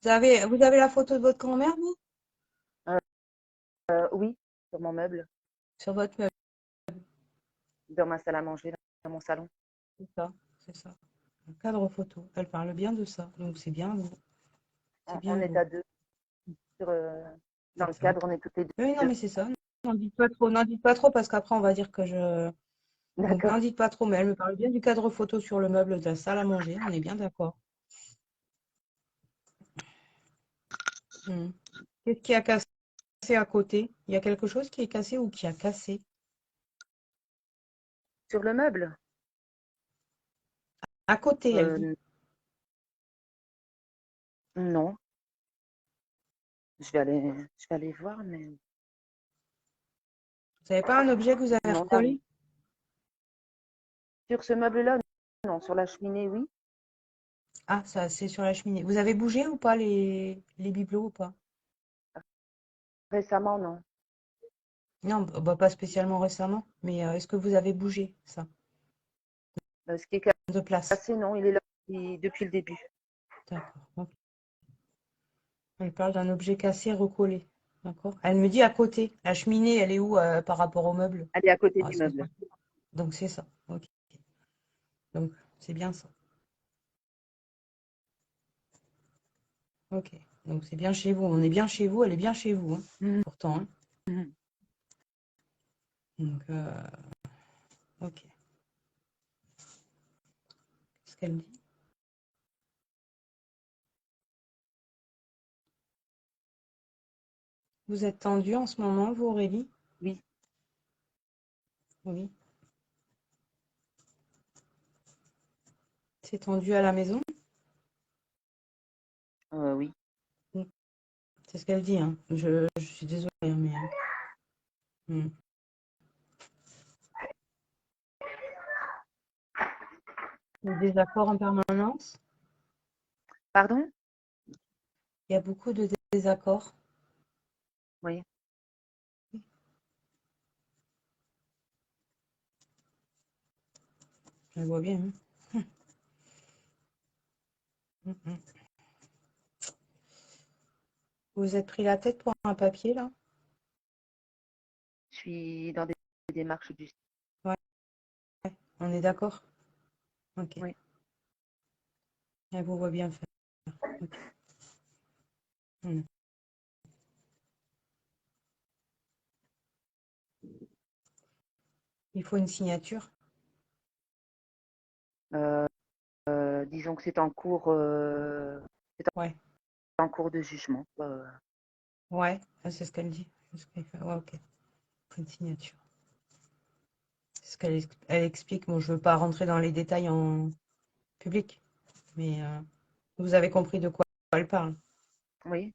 Vous avez la photo de votre grand-mère, vous? euh, oui, sur mon meuble, Sur votre meuble. dans ma salle à manger, dans mon salon. C'est ça, c'est ça. Un cadre photo. Elle parle bien de ça. Donc c'est bien vous. C'est On bien est vous. à deux. Sur, dans C'est le ça. cadre, on est toutes les Oui, non, deux. mais c'est ça. N'en dites pas trop parce qu'après on va dire que je. Donc n'en D'accord. dites pas trop, mais elle me parle bien du cadre photo sur le meuble de la salle à manger. On est bien d'accord. Hmm. Qu'est-ce qui a cassé à côté? Il y a quelque chose qui est cassé ou qui a cassé? Sur le meuble, À côté, elle dit. non. Je vais aller voir, mais Vous n'avez pas un objet que vous avez non, là, recollé? sur ce meuble-là, non. Sur la cheminée, oui. Ah, ça, c'est sur la cheminée. Vous avez bougé ou pas les bibelots ou pas? Récemment, non. Non, bah, pas spécialement récemment, mais est-ce que vous avez bougé ça Ce qui est de place? cassé, non, il est là depuis le début. D'accord. Ok. Elle parle d'un objet cassé recollé. D'accord. Elle me dit à côté. La cheminée, elle est où par rapport au meuble? Elle est à côté Ah, du c'est meuble. donc c'est ça. Ok. Donc c'est bien ça. Ok. Donc c'est bien chez vous. On est bien chez vous. Elle est bien chez vous, hein. Mhm. Pourtant, hein. Mhm. Donc ok. Qu'est-ce qu'elle dit? Vous êtes tendue en ce moment, vous, Aurélie? Oui, Oui. C'est tendu à la maison? oui. Mm. C'est ce qu'elle dit, hein. Je suis désolée, hein, mais. Mm. Des désaccords en permanence? Pardon? Il y a beaucoup de désaccords. Oui. Je le vois bien, hein. Mm. Vous vous êtes pris la tête pour un papier, là? Je suis dans des démarches du... Ouais, on est d'accord? Ok. Oui. Elle vous voit bien faire. Ok. Mm. Il faut une signature? Euh, disons que c'est Ouais. en cours de jugement. Ouais, ah, c'est ce qu'elle dit. C'est ce qu'elle fait. Ouais, ok. Il faut une signature. C'est ce qu'elle explique. Bon, je ne veux pas rentrer dans les détails en public, mais vous avez compris de quoi elle parle. Oui.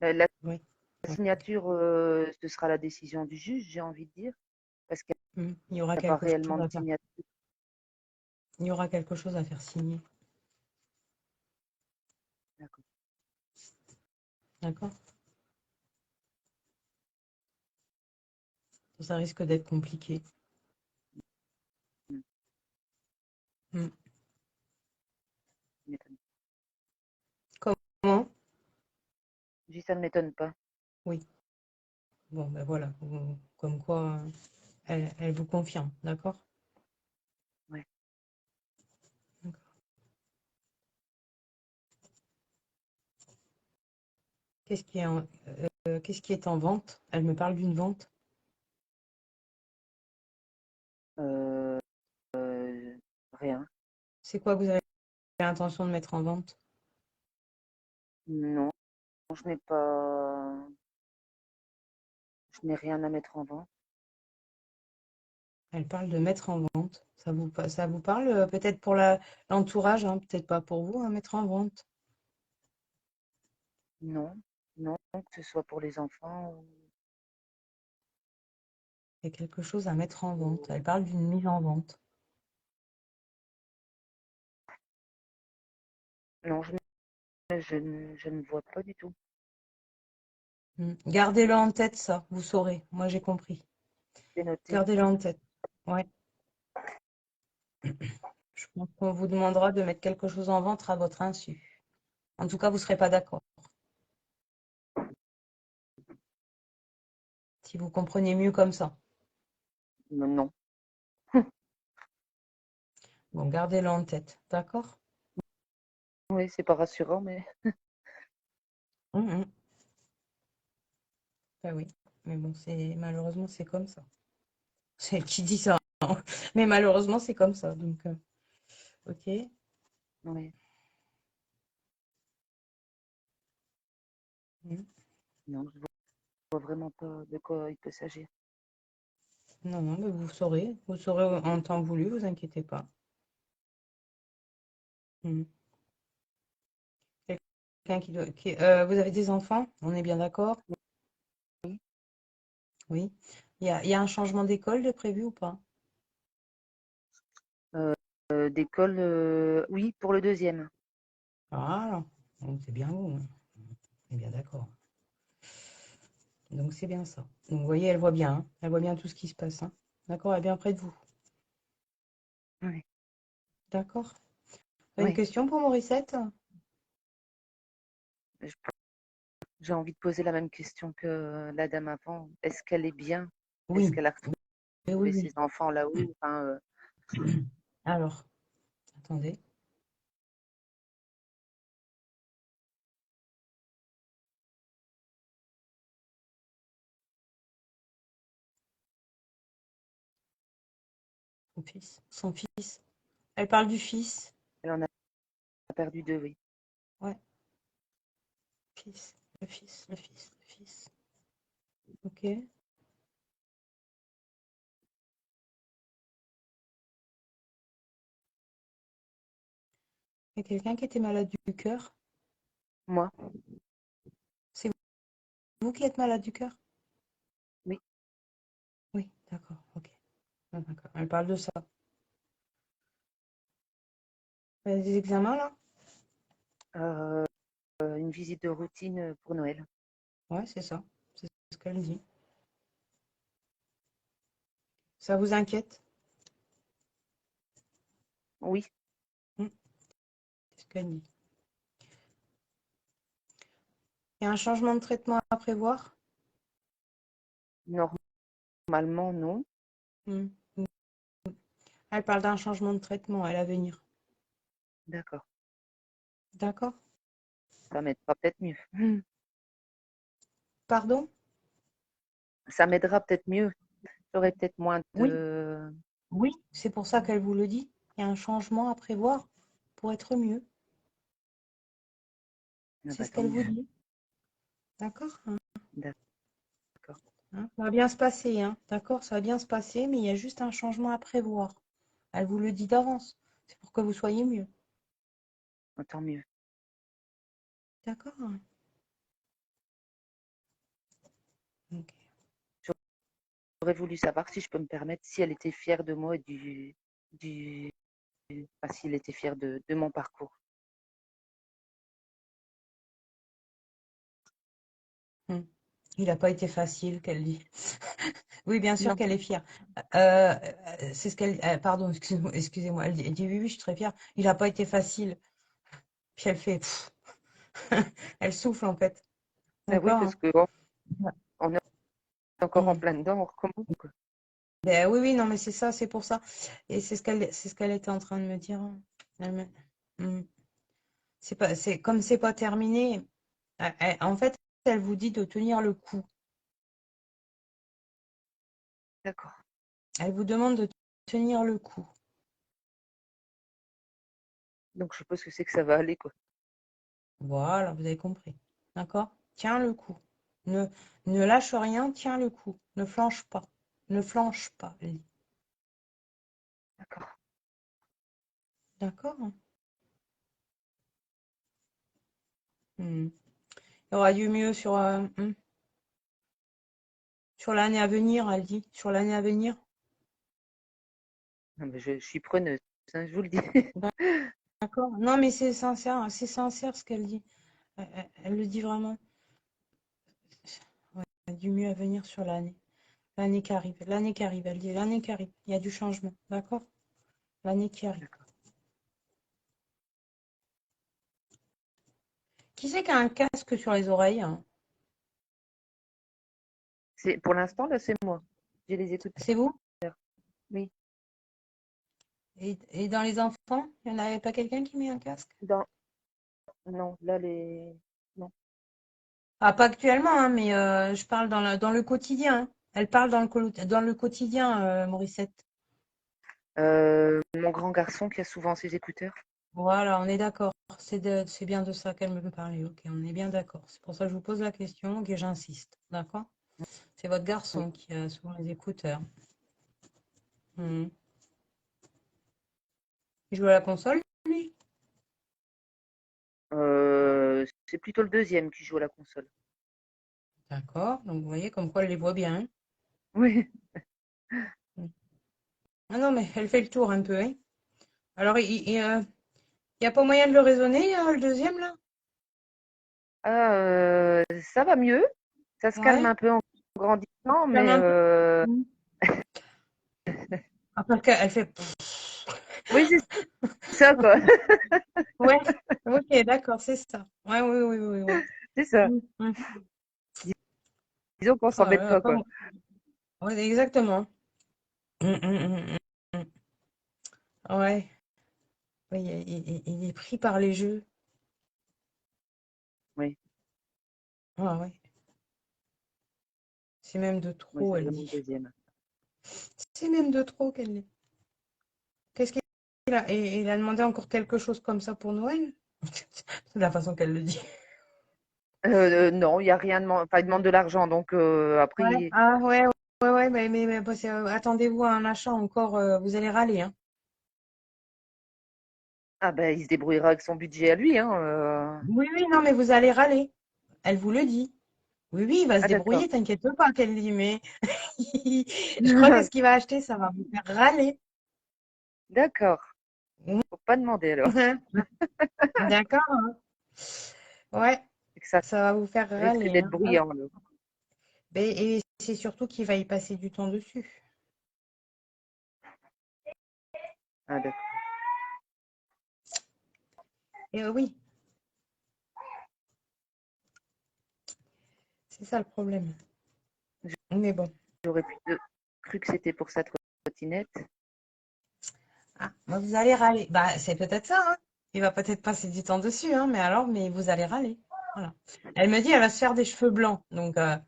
La Oui. Ouais. signature, ce sera la décision du juge, j'ai envie de dire, parce qu'il Mm. Il y aura n'y a pas quelque réellement chose de à faire. signature. Il y aura quelque chose à faire signer. D'accord. D'accord? Ça risque d'être compliqué. Mm. Mm. Ça m'étonne. Comment? Je dis, ça ne m'étonne pas. Oui. Bon, ben voilà. Comme quoi, elle vous confirme. D'accord? Ouais. D'accord. Qu'est-ce qui est en vente? Elle me parle d'une vente. Euh, rien. C'est quoi que vous avez l'intention de mettre en vente? Non, je n'ai pas, je n'ai rien à mettre en vente. Elle parle de mettre en vente. Ça vous parle peut-être pour l'entourage, hein, peut-être pas pour vous, hein, mettre en vente. Non, non, que ce soit pour les enfants. Il y a quelque chose à mettre en vente. Elle parle d'une mise en vente. Non, je ne vois pas du tout. Gardez-le en tête, ça, vous saurez. Moi, j'ai compris. C'est noté. Gardez-le en tête. Ouais. Je pense qu'on vous demandera de mettre quelque chose en vente à votre insu. En tout cas, vous ne serez pas d'accord. Si vous comprenez mieux comme ça. Non, non. Bon, gardez-le en tête. D'accord? Oui, c'est pas rassurant, mais Hum, hum. Ben oui. Mais bon, malheureusement, c'est comme ça. C'est elle qui dit ça, hein. Mais malheureusement, c'est comme ça. Donc, ok. oui. Hum. Non, je vois vraiment pas de quoi il peut s'agir. Non, non, mais vous saurez en temps voulu, vous inquiétez pas. Hum. Quelqu'un vous avez des enfants? On est bien d'accord? Oui. Oui. Il y a un changement d'école de prévu ou pas? D'école, oui, pour le deuxième. Ah, donc c'est bien vous, hein. On est bien d'accord. Donc c'est bien ça. Donc vous voyez, elle voit bien, hein. Elle voit bien tout ce qui se passe, hein. D'accord, elle est bien près de vous. Oui. D'accord. Vous avez une Oui. question pour Morissette? Je- J'ai envie de poser la même question que la dame avant. Est-ce qu'elle est bien? Est-ce Oui, qu'elle a oui, retrouvé oui, ses enfants là-haut? Enfin, oui. Alors, attendez. Son fils. Son fils. Elle parle du fils. elle en a perdu deux, oui. Ouais, fils. Le fils, le fils, le fils. Ok. Il y a quelqu'un qui était malade du cœur? Moi, C'est vous qui êtes malade du cœur? oui. Oui, d'accord, ok. Ah, d'accord. Elle parle de ça. Des examens là? Euh, une visite de routine pour Noël. Ouais, c'est ça. C'est ce qu'elle dit. Ça vous inquiète? Oui, Hmm, c'est ce qu'elle dit. Il y a un changement de traitement à prévoir? normalement, non. Hmm. Elle parle d'un changement de traitement à l'avenir. D'accord. D'accord? Ça m'aidera peut-être mieux. Pardon? Ça m'aidera peut-être mieux. J'aurai peut-être moins Oui, de... oui, c'est pour ça qu'elle vous le dit. Il y a un changement à prévoir pour être mieux. Ah C'est bah, ce tant qu'elle vous mieux. dit. D'accord? D'accord. Ça va bien se passer, hein. D'accord? Ça va bien se passer, mais il y a juste un changement à prévoir. Elle vous le dit d'avance. C'est pour que vous soyez mieux. Tant mieux. D'accord? Ok. J'aurais voulu savoir si je peux me permettre, si elle était fière de moi et du... Enfin, s'il était fier de mon parcours. Hmm. Il n'a pas été facile, qu'elle dit. Oui, bien sûr Non. qu'elle est fière. C'est ce qu'elle. Pardon, excusez-moi. Elle dit oui, oui, je suis très fière. Il n'a pas été facile. Puis elle fait. Pff. Elle souffle en fait. Ah oui, D'accord? parce Hein. que bon, on est encore en Hmm. plein dedans, on recommence, quoi. Ben oui, oui, non, mais c'est ça, c'est pour ça. Et c'est ce qu'elle était en train de me dire. Hein. Hmm. C'est pas, c'est comme c'est pas terminé. En fait, elle vous dit de tenir le coup. D'accord. Elle vous demande de tenir le coup. Donc, je suppose que c'est que ça va aller, quoi. Voilà, vous avez compris. D'accord? Tiens le coup. Ne, ne lâche rien, tiens le coup. Ne flanche pas. Ne flanche pas, elle dit. D'accord. D'accord? Hein. Hmm. Il y aura du mieux sur l'année à venir, elle dit. Sur l'année à venir. Non, mais je suis preneuse, hein, je vous le dis. D'accord? Non, mais c'est sincère ce qu'elle dit. Elle le dit vraiment. Ouais, il y a du mieux à venir sur l'année. L'année qui arrive, elle dit l'année qui arrive. Il y a du changement. D'accord? L'année qui arrive. D'accord. Qui c'est qui a un casque sur les oreilles? Hein? Pour l'instant, là, c'est moi. J'ai les écouteurs. C'est vous? Oui. Et dans les enfants, il n'y en avait pas quelqu'un qui met un casque? Dans... Non, là, les... Non. Ah, pas actuellement, hein, mais je parle dans le quotidien. Hein. Elle parle dans le quotidien, Morissette. Mon grand garçon qui a souvent ses écouteurs. Voilà, on est d'accord. C'est bien de ça qu'elle me parlait. Ok, on est bien d'accord. C'est pour ça que je vous pose la question et que j'insiste. D'accord? C'est votre Oui. garçon qui a souvent les écouteurs. Mhm. Il joue à la console, lui? C'est plutôt le deuxième qui joue à la console. D'accord. Donc, vous voyez, comme quoi elle les voit bien. Oui. Hein. Ah non, mais elle fait le tour un peu, hein. Alors, il y a pas moyen de le raisonner, le deuxième, là? Ah, ça va mieux. Ça se calme Ouais, un peu en grandissant, calme mais un peu. Mhm. Ah, parce qu'elle fait... oui, c'est ça, quoi. Ouais, ok, d'accord, c'est ça. Ouais, oui, oui, oui, oui. C'est ça. Mm, mm. Disons qu'on Ah, s'embête pas, pas quoi. moi. Ouais, exactement. Mm, mm, mm, mm, mm. Ouais, oui, il est pris par les jeux. Oui, Ah ouais, c'est même de oui, trop, c'est elle vraiment le dit. deuxième. C'est même de trop qu'elle dit. Qu'est-ce qu'il a? Et il a demandé encore quelque chose comme ça pour Noël? C'est la façon qu'elle le dit. Non, il n'y a rien de... Enfin, il demande de l'argent, donc Ouais. après... Ah ouais, ouais, ouais, mais attendez-vous à un achat encore, vous allez râler, hein. Ah ben, il se débrouillera avec son budget à lui, hein. Oui, oui, non, mais vous allez râler. Elle vous le dit. Oui, oui, il va se Ah d'accord. débrouiller, t'inquiète pas qu'elle dit, mais je crois que ce qu'il va acheter, ça va vous faire râler. D'accord. Faut pas demander alors. D'accord, hein. Ouais, C'est que ça ça va vous faire risque râler, d'être hein. Ah, bruyant, alors. et c'est surtout qu'il va y passer du temps dessus. Ah, d'accord. Et oui, c'est ça le problème. Mais bon. J'aurais cru que c'était pour sa trottinette. Ah, bah, vous allez râler. Bah, c'est peut-être ça, hein. Il va peut-être passer du temps dessus, hein, mais vous allez râler. Voilà. Elle me dit, elle va se faire des cheveux blancs. Donc, Ah,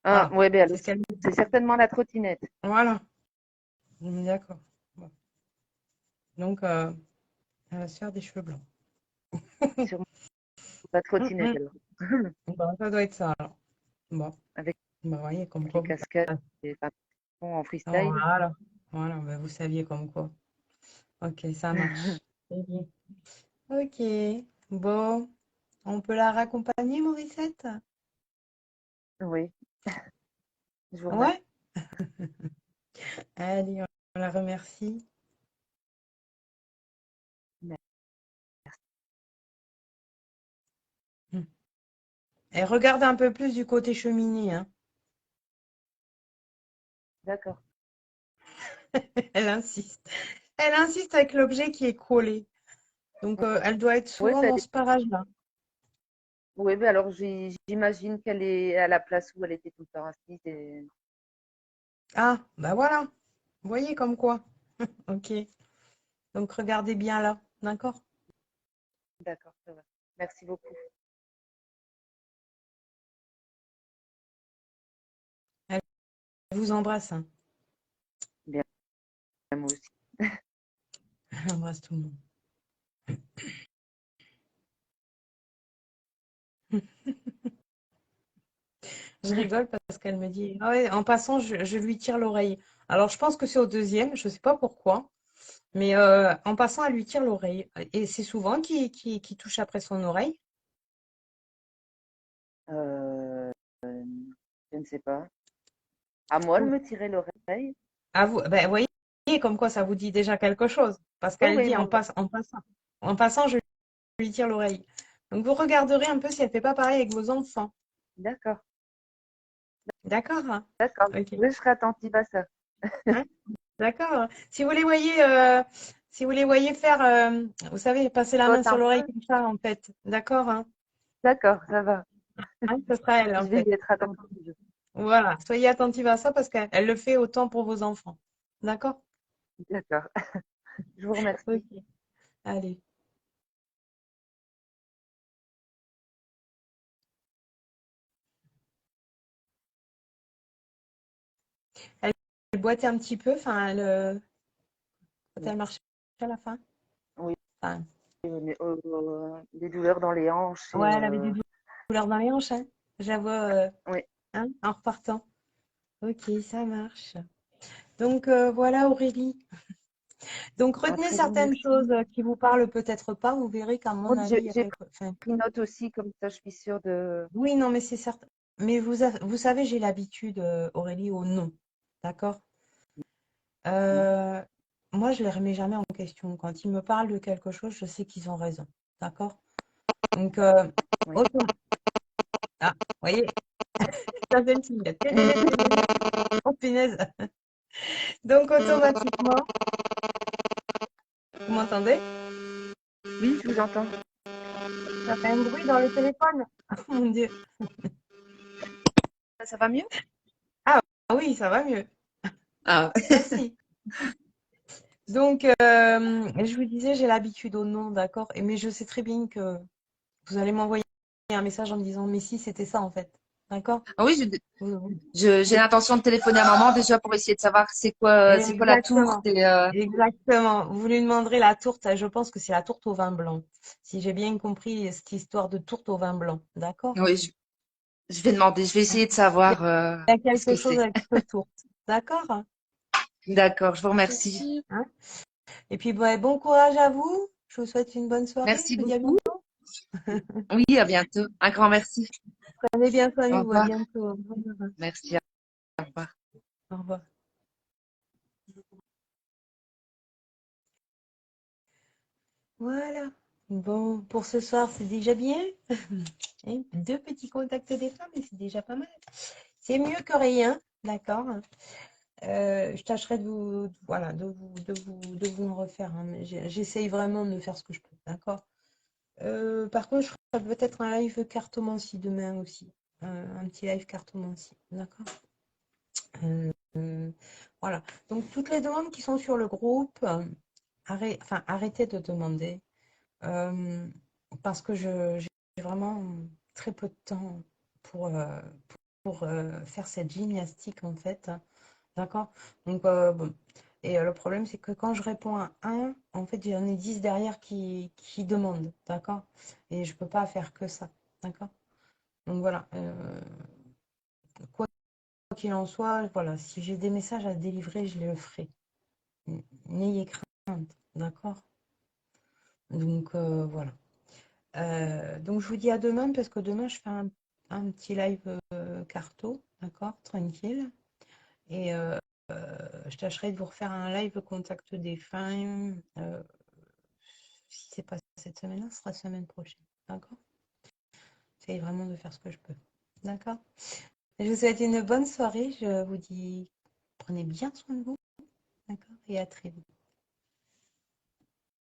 voilà. ouais, ben C'est alors, ce qu'elle me dit. c'est certainement la trottinette. Voilà. D'accord. Bon. Donc, elle va se faire des cheveux blancs. Sûrement la Hum, trottinette, hum. alors. Bah, ça doit être ça, alors. Bon. Avec Bah, voyez, comme quoi les vous... cascades et en freestyle. Voilà. Voilà, bah, vous saviez comme quoi. Ok, ça marche. C'est bien. Ok. Bon, on peut la raccompagner, Mauricette? Oui, je vous remercie. Ouais? Allez, on la remercie. Hmm. Et regarde un peu plus du côté cheminée, hein. D'accord. Elle insiste. Elle insiste avec l'objet qui est collé. Donc, elle doit être Oui, souvent ben, dans ce parage-là. ouais, ben alors j'imagine qu'elle est à la place où elle était tout le temps assise. Ah, bah voilà. Vous voyez comme quoi. Ok. Donc, regardez bien là. D'accord? D'accord, ça va. Merci beaucoup. Elle vous embrasse, hein. Bien, moi aussi. Elle embrasse tout le monde. Je rigole parce qu'elle me dit, ah ouais, en passant, je lui tire l'oreille. Alors, je pense que c'est au deuxième, je ne sais pas pourquoi, mais en passant, elle lui tire l'oreille. Et c'est souvent qui touche après son oreille. Euh, je ne sais pas. À moi, elle me tirait l'oreille. Ah, vous, ben, vous voyez, comme quoi ça vous dit déjà quelque chose. Parce Oui, qu'elle oui, dit moi, en passant, je lui tire l'oreille. Donc, vous regarderez un peu si elle ne fait pas pareil avec vos enfants. d'accord, D'accord? Hein. d'accord. Ok. Oui, je serai attentive à ça. Hein. D'accord. Si vous les voyez faire, vous savez, passer la main Pote sur un l'oreille peu. comme ça, en fait. D'accord, hein. D'accord, ça va. Hein, ce sera elle, Je en vais fait. y être attentive. Voilà. Soyez attentive à ça parce qu'elle le fait autant pour vos enfants. D'accord? D'accord. Je vous remercie. Ok. Allez. Elle, elle boitait un petit peu, enfin, quand elle marchait à la fin. Oui, Enfin, des douleurs dans les hanches ouais, elle avait des douleurs dans les hanches, hein. J'avoue, oui, hein, en repartant. Ok, ça marche. Donc, voilà, Aurélie. Donc, ah, retenez très bien, certaines choses merci. qui vous parlent peut-être pas. Vous verrez qu'à mon Bon, avis, il y a j'ai quelque... enfin, pris note aussi, comme ça je suis sûre de. oui, non, mais c'est certain. Mais vous savez, j'ai l'habitude, Aurélie, au non. D'accord? Oui, Euh, Moi, je les remets jamais en question. Quand ils me parlent de quelque chose, je sais qu'ils ont raison. D'accord? Donc, oui. autom- ah, vous voyez, ça fait le signe. Oh, punaise. Donc, automatiquement, vous m'entendez? Oui, je vous entends. Ça fait un bruit dans le téléphone. Oh, mon Dieu. Ça va mieux? Ah oui, ça va mieux. Ah, Merci. Donc, je vous disais, j'ai l'habitude au nom, d'accord? Mais je sais très bien que vous allez m'envoyer un message en me disant, mais si, c'était ça en fait. D'accord? ah oui, Vous- vous- j'ai l'intention de téléphoner à maman déjà pour essayer de savoir c'est quoi la tourte Exactement. et Exactement. Vous lui demanderez la tourte. Je pense que c'est la tourte au vin blanc. Si j'ai bien compris cette histoire de tourte au vin blanc. D'accord? oui, je vais demander, je vais essayer de savoir Il y a ce quelque que chose c'est. avec cette tourte. D'accord? D'accord, je vous remercie. Hein. Et puis, bon courage à vous. Je vous souhaite une bonne soirée. Merci Je vous dis à beaucoup. bientôt. Oui, à bientôt. Un grand merci. Prenez bien soin de Au vous. À revoir. bientôt. Au revoir. Merci. Au revoir. Au revoir. Voilà. Bon, pour ce soir, c'est déjà bien. Hein, 2 petits contacts des femmes, et c'est déjà pas mal. C'est mieux que rien, d'accord? Je tâcherai de vous, voilà, de vous me refaire, hein, mais j'essaye vraiment de faire ce que je peux, d'accord? Par contre, je ferai peut-être un live cartomancie demain aussi. Un petit live cartomancie, d'accord? Euh, voilà. Donc, toutes les demandes qui sont sur le groupe, arrêtez de demander. euh, parce que j'ai vraiment très peu de temps pour, faire cette gymnastique, en fait. D'accord? Donc, bon. Et le problème, c'est que quand je réponds à un, en fait, il y en a 10 derrière qui demandent. D'accord? Et je ne peux pas faire que ça. D'accord? Donc, voilà. Quoi qu'il en soit, voilà, si j'ai des messages à délivrer, je les ferai. N'ayez crainte. D'accord? Donc, voilà. Donc, je vous dis à demain, parce que demain, je fais un petit live carto. D'accord? Tranquille. Et je tâcherai de vous refaire un live contact des fins. Si c'est pas cette semaine-là, ce sera la semaine prochaine. D'accord? J'essaie vraiment de faire ce que je peux. D'accord? Je vous souhaite une bonne soirée. Je vous dis, prenez bien soin de vous. D'accord? Et à très vite.